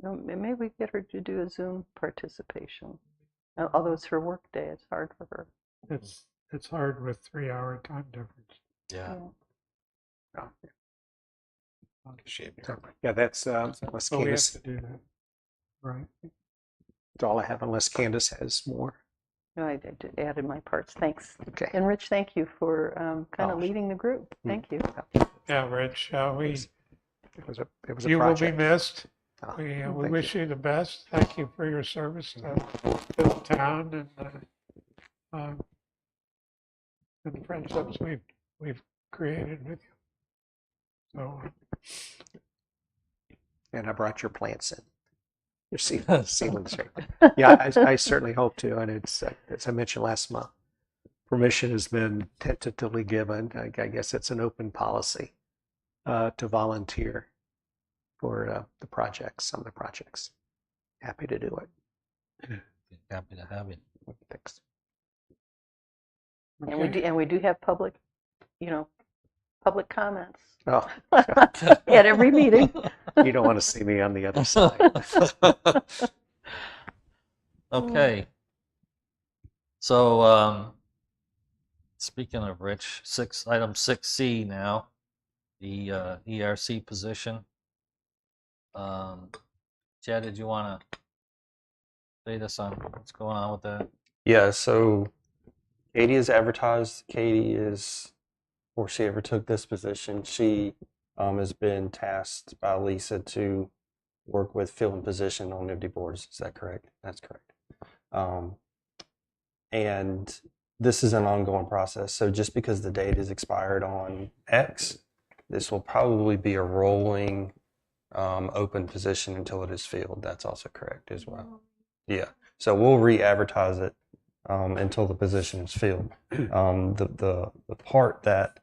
Maybe we get her to do a Zoom participation. Although it's her work day, it's hard for her. It's hard with 3-hour time difference. Yeah. Yeah, that's unless So we have Candace. to do that, right? That's all I have unless Candace has more. No, I added my parts. Thanks. Okay. And Rich, thank you for kind of leading the group. Thank you. Yeah, Rich, It was a you will be project. missed. Oh, We thank wish you the best. Thank you for your service to the town and the friendships we've created with you. So And I brought your plants in. Your ceilings right there. Yeah, I certainly hope to. And it's, as I mentioned last month, permission has been tentatively given. I guess it's an open policy to volunteer for the projects, some of the projects. Happy to do it. Happy to have you. Thanks. And we do have public comments Oh, at every meeting. you don't want to see me on the other side. Okay. So, speaking of Rich, item 6C now, the ERC position. Chad, did you want to update us on what's going on with that? Yeah, so Katie is advertised. Katie is, before she ever took this position, she has been tasked by Lisa to work with filling position on NIFD boards. Is that correct? That's correct. And this is an ongoing process. So just because the date is expired on X, this will probably be a rolling open position until it is filled. That's also correct as well. Yeah. So we'll re-advertise it until the position is filled. The part that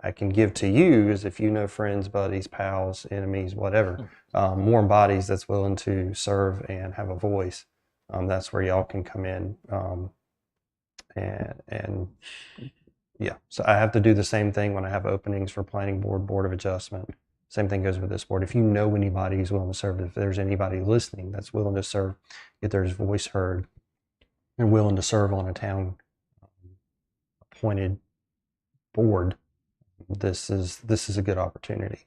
I can give to you is if you know friends, buddies, pals, enemies, whatever, warm bodies that's willing to serve and have a voice, that's where y'all can come in. And yeah, so I have to do the same thing when I have openings for planning board, board of adjustment. Same thing goes with this board. If you know anybody who's willing to serve, if there's anybody listening that's willing to serve, get their voice heard, and willing to serve on a town appointed board, this is a good opportunity.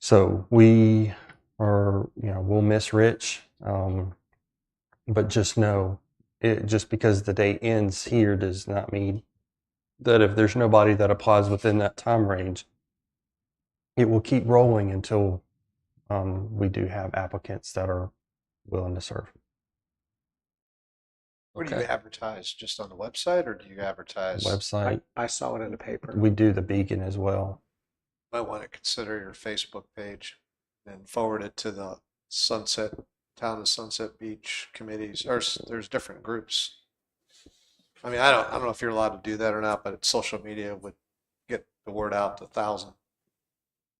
So we are, we'll miss Rich, but just know just because the date ends here does not mean that if there's nobody that applies within that time range, it will keep rolling until we do have applicants that are willing to serve. Where do you advertise? Just on the website, or do you advertise? Website. I saw it in the paper. We do the Beacon as well. Might want to consider your Facebook page and forward it to the Town of Sunset Beach committees. Or there's different groups. I mean, I don't know if you're allowed to do that or not, but social media would get the word out to 1,000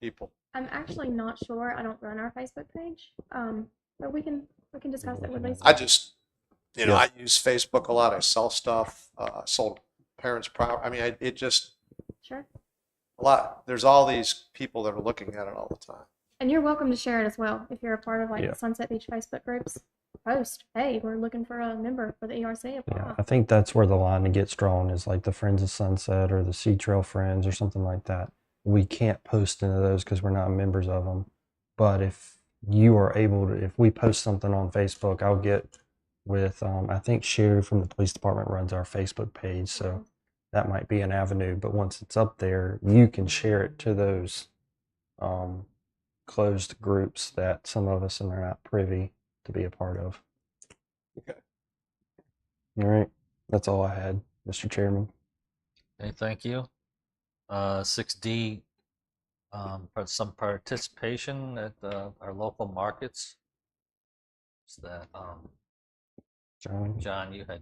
people. I'm actually not sure. I don't run our Facebook page, but we can discuss it with Lisa. I just, I use Facebook a lot. I sell stuff. Sold parents' property. I mean, it just Sure. a lot. There's all these people that are looking at it all the time. And you're welcome to share it as well. If you're a part of like Yeah. the Sunset Beach Facebook groups, post, hey, we're looking for a member for the ERC. Yeah, Apply. I think that's where the line gets drawn is like the Friends of Sunset or the Sea Trail Friends or something like that. We can't post into those because we're not members of them. But if you are able to, if we post something on Facebook, I'll get with, I think Sherry from the police department runs our Facebook page. So that might be an avenue. But once it's up there, you can share it to those closed groups that some of us are not privy to be a part of. Okay. All right. That's all I had, Mr. Chairman. Okay, thank you. 6D, for some participation at our local markets. Is that, John? John, you had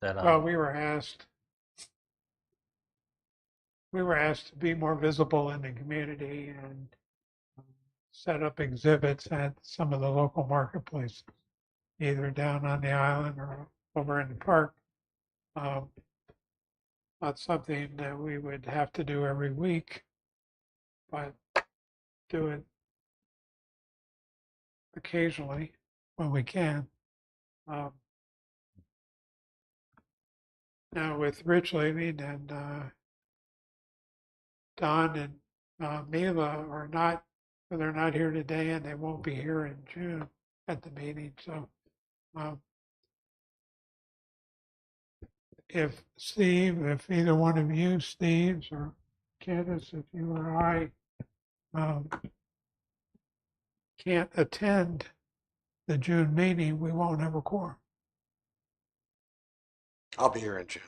that on? Well, we were asked to be more visible in the community and set up exhibits at some of the local marketplaces, either down on the island or over in the park. Not something that we would have to do every week, but do it occasionally when we can. Now with Rich leaving and Don and Mila are not, they're not here today and they won't be here in June at the meeting. So if either one of you, Steve's or Candace, if you or I can't attend the June meeting, we won't have a quorum. I'll be here in June.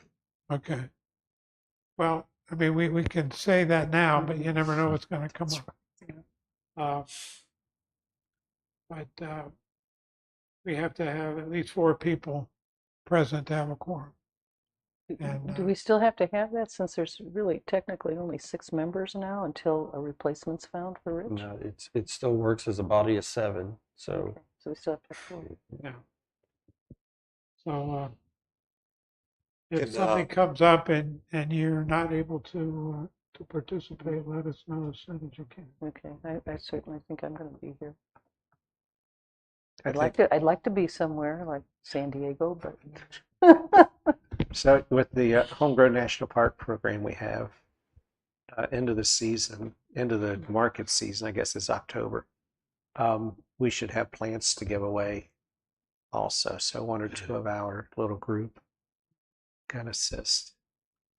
Okay. Well, I mean, we can say that now, but you never know what's going to come up. But we have to have at least 4 people present to have a quorum. And Do we still have to have that since there's really technically only 6 members now until a replacement's found for Rich? No, it still works as a body of 7. So Okay, so we still have to have 4. yeah. So if Can, something comes up and you're not able to participate, let us know as soon as you can. Okay, I certainly think I'm going to be here. I I'd like to be somewhere like San Diego, but So with the Homegrown National Park program we have, end of the season, end of the market season, I guess is October. We should have plants to give away also. So 1 or 2 of our little group can assist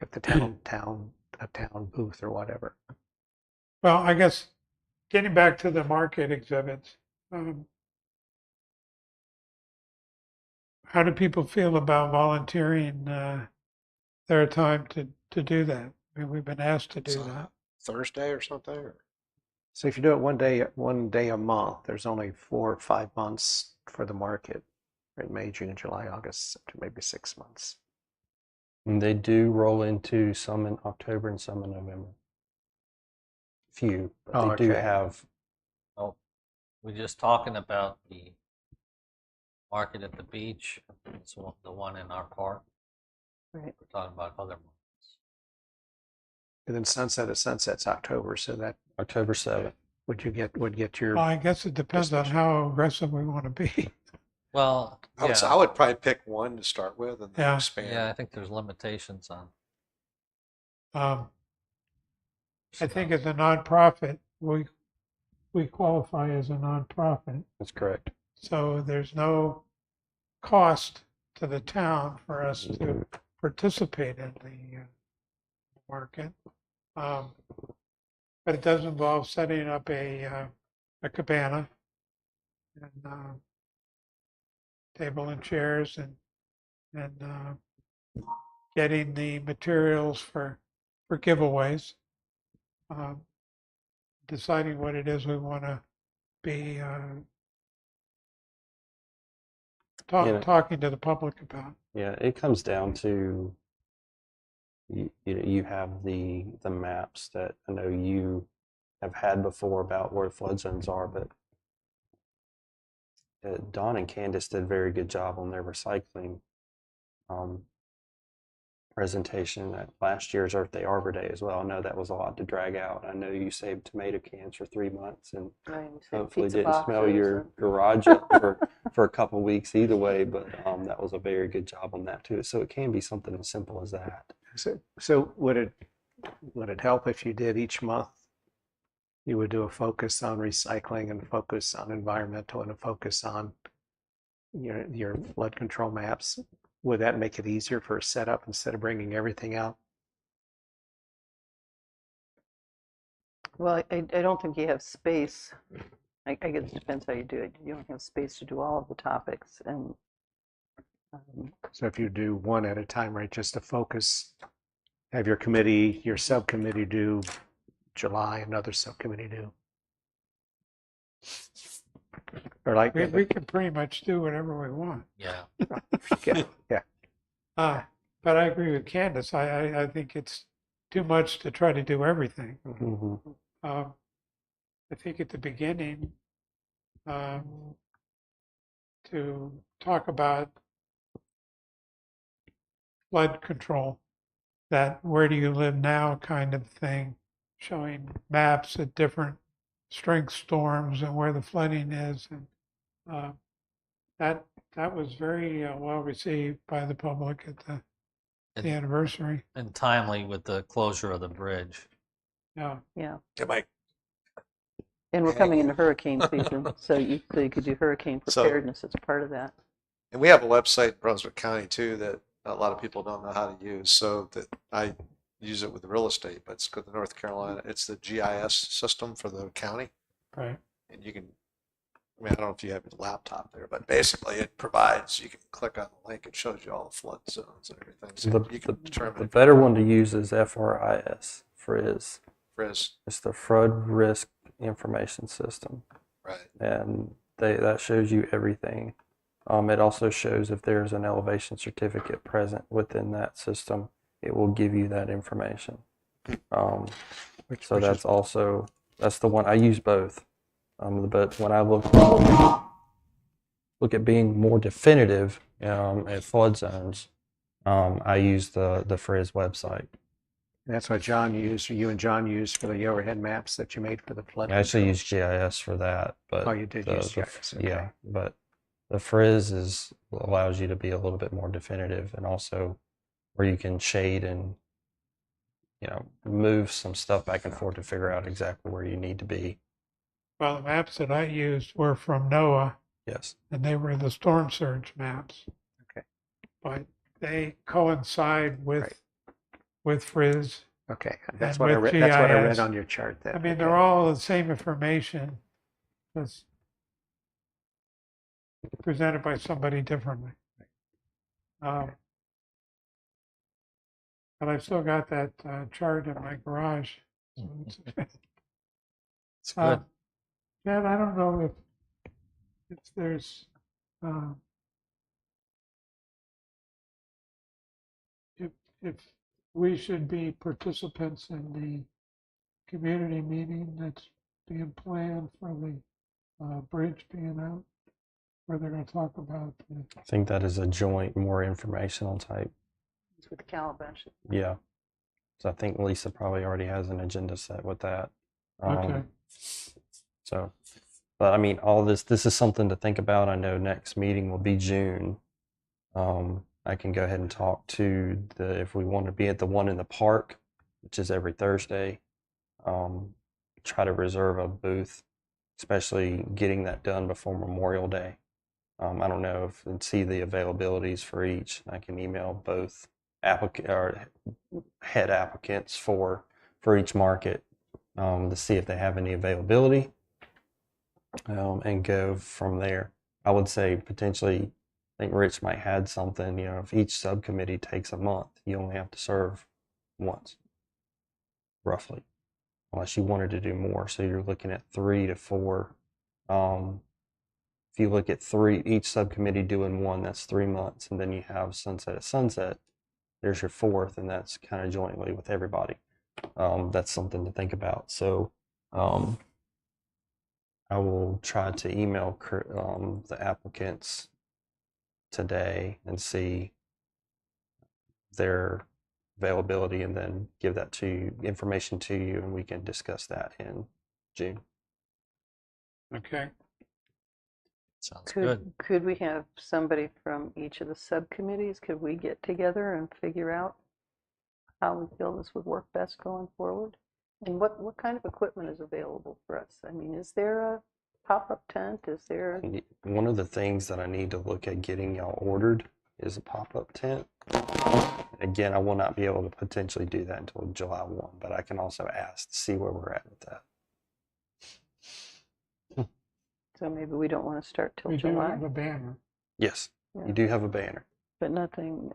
if the town booth or whatever. Well, I guess getting back to the market exhibits, how do people feel about volunteering their time to do that? I mean, we've been asked to do that. Thursday or something? Or? So if you do it one day a month, there's only 4 or 5 months for the market. Right, May, June, July, August, September, maybe 6 months. and they do roll into some in October and some in November. Few, but Oh, they do okay. have. Oh, we're just talking about the market at the beach. It's the one in our park. right. We're talking about other markets. And then Sunset at Sunset's October, so that October 7th. would get your Well, I guess it depends on how aggressive we want to be. Well, I yeah, would probably pick one to start with and then Yeah. expand. yeah, I think there's limitations on. I think as a nonprofit, we qualify as a nonprofit, That's correct. so there's no cost to the town for us to participate in the market. But it does involve setting up a cabana and table and chairs and getting the materials for giveaways. Deciding what it is we want to be talking to the public about. Yeah, it comes down to you have the maps that I know you have had before about where flood zones are, but Don and Candace did a very good job on their recycling presentation at last year's Earth Day Arbor Day as well. I know that was a lot to drag out. I know you saved tomato cans for 3 months and Right, we said hopefully pizza didn't smell boxes your and- garage up for a couple weeks either way, but that was a very good job on that too. So it can be something as simple as that. So would it help if you did each month? You would do a focus on recycling and a focus on environmental and a focus on your flood control maps. Would that make it easier for a setup instead of bringing everything out? Well, I don't think you have space. I guess it depends how you do it. You don't have space to do all of the topics, and So if you do one at a time, right, just to focus, have your committee, your subcommittee do July, another subcommittee do. Or like, We can pretty much do whatever we want. Yeah. yeah, But I agree with Candace. I think it's too much to try to do everything. Mm-hmm. I think at the beginning, to talk about flood control, that where do you live now kind of thing, showing maps at different strength storms and where the flooding is. And that was very well received by the public at the anniversary. And timely with the closure of the bridge. Yeah. yeah. Yeah, Mike. And we're coming into hurricane season, so you could do hurricane So- preparedness as part of that. And we have a website in Brunswick County too that a lot of people don't know how to use. So that I use it with real estate, but it's good to North Carolina. It's the GIS system for the county. Right. And you can, I mean, I don't know if you have your laptop there, but basically it provides, you can click on the link, it shows you all the flood zones and everything. So you can determine The if better one to use is FRIS, FRIS. Frizz, It's the Flood Risk Information System, right? and that shows you everything. It also shows if there's an elevation certificate present within that system, it will give you that information. So that's the one I use both. But when I look at being more definitive at flood zones, I use the FRIS website. that's what you and John used for the overhead maps that you made for the flood. I actually control. use GIS for that, but Oh, you did use GIS, okay. Yeah, but the frizz allows you to be a little bit more definitive, and also where you can shade and move some stuff back and forth to figure out exactly where you need to be. Well, the maps that I used were from NOAA, Yes. and they were the storm surge maps. Okay. But they coincide Right. with Frizz. Okay, that's And what I with read. That's what I read GIS. on your chart. Then I mean, they're all the same information, just presented by somebody differently. But I've still got that chart in my garage. So It's good. Chad, I don't know if there's if we should be participants in the community meeting that's being planned for the bridge being out, where they're going to talk about I think that is a joint, more informational type. It's with the Calabash. Yeah. So I think Lisa probably already has an agenda set with that. okay. So, but I mean, all this is something to think about. I know next meeting will be June. I can go ahead and talk to if we want to be at the one in the park, which is every Thursday, try to reserve a booth, especially getting that done before Memorial Day. I don't know and see the availabilities for each. I can email both head applicants for each market to see if they have any availability, and go from there. I would say potentially, I think Rich might had something, if each subcommittee takes a month, you only have to serve once, roughly, unless you wanted to do more. So you're looking at 3 to 4. If you look at 3, each subcommittee doing one, that's 3 months. And then you have sunset at sunset. There's your 4th, and that's kind of jointly with everybody. That's something to think about. So I will try to email the applicants today and see their availability, and then give that to you, information to you, and we can discuss that in June. Okay. Sounds good. Could we have somebody from each of the subcommittees? Could we get together and figure out how we feel this would work best going forward? And what kind of equipment is available for us? I mean, is there a pop-up tent? Is there? One of the things that I need to look at getting y'all ordered is a pop-up tent. Again, I will not be able to potentially do that until July 1, but I can also ask to see where we're at with that. So maybe we don't want to start till We do July, have a banner. Yes, Yeah. you do have a banner. but nothing.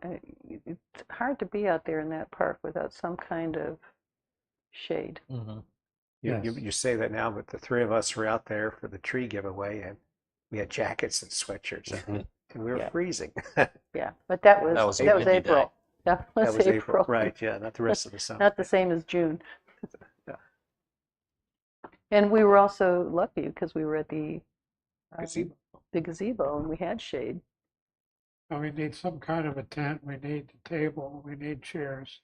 It's hard to be out there in that park without some kind of shade. Hmm. You say that now, but the three of us were out there for the tree giveaway, and we had jackets and sweatshirts, Mhm. and we were Yeah. freezing. Yeah, but that was That was a that was windy April. day. That That was was April. right? Yeah, not the rest of the summer. Not the same as June. Yeah. And we were also lucky because we were at the Gazebo. the gazebo and we had shade. And we need some kind of a tent. We need a table. We need chairs.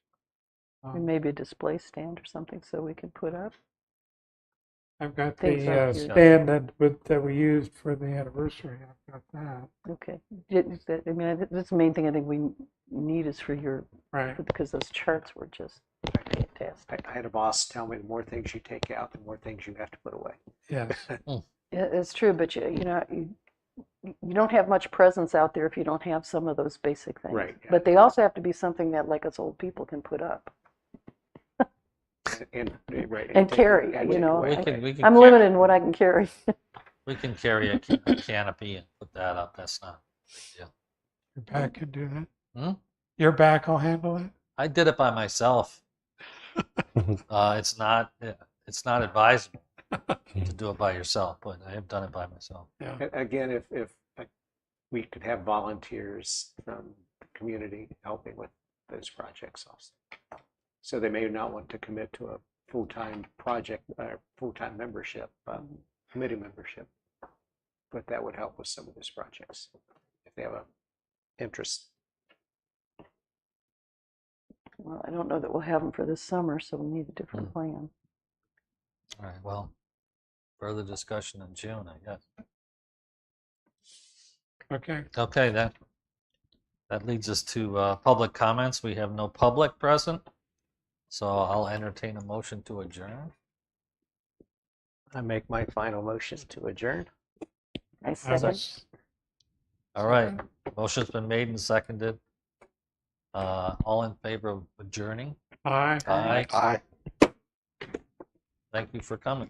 And maybe a display stand or something so we could put up. I've got Things the up here. stand that we used for the anniversary. I've got that. Okay. I mean, that's the main thing I think we need is for your, Right. because those charts were just fantastic. I had a boss tell me the more things you take out, the more things you have to put away. Yes. Yeah, it's true, but you don't have much presence out there if you don't have some of those basic things. Right, yeah. But they also have to be something that like us old people can put up And right, and take- carry, and you take know. away. We can I'm limited in what I can carry. We can carry a canopy and put that up. That's not a big deal. Your back can do that. Hmm? Your back will handle it. I did it by myself. It's not advisable to do it by yourself, but I have done it by myself. Yeah. Again, if we could have volunteers from the community helping with those projects also. So they may not want to commit to a full-time project, full-time membership, committee membership, but that would help with some of those projects if they have an interest. Well, I don't know that we'll have them for this summer, so we need a different plan. All right. Well, further discussion in June, I guess. Okay. Okay, that leads us to public comments. We have no public present, so I'll entertain a motion to adjourn. I make my final motion to adjourn. I second. All right, motion's been made and seconded. All in favor of adjourning? Aye. Aye. Aye. Thank you for coming.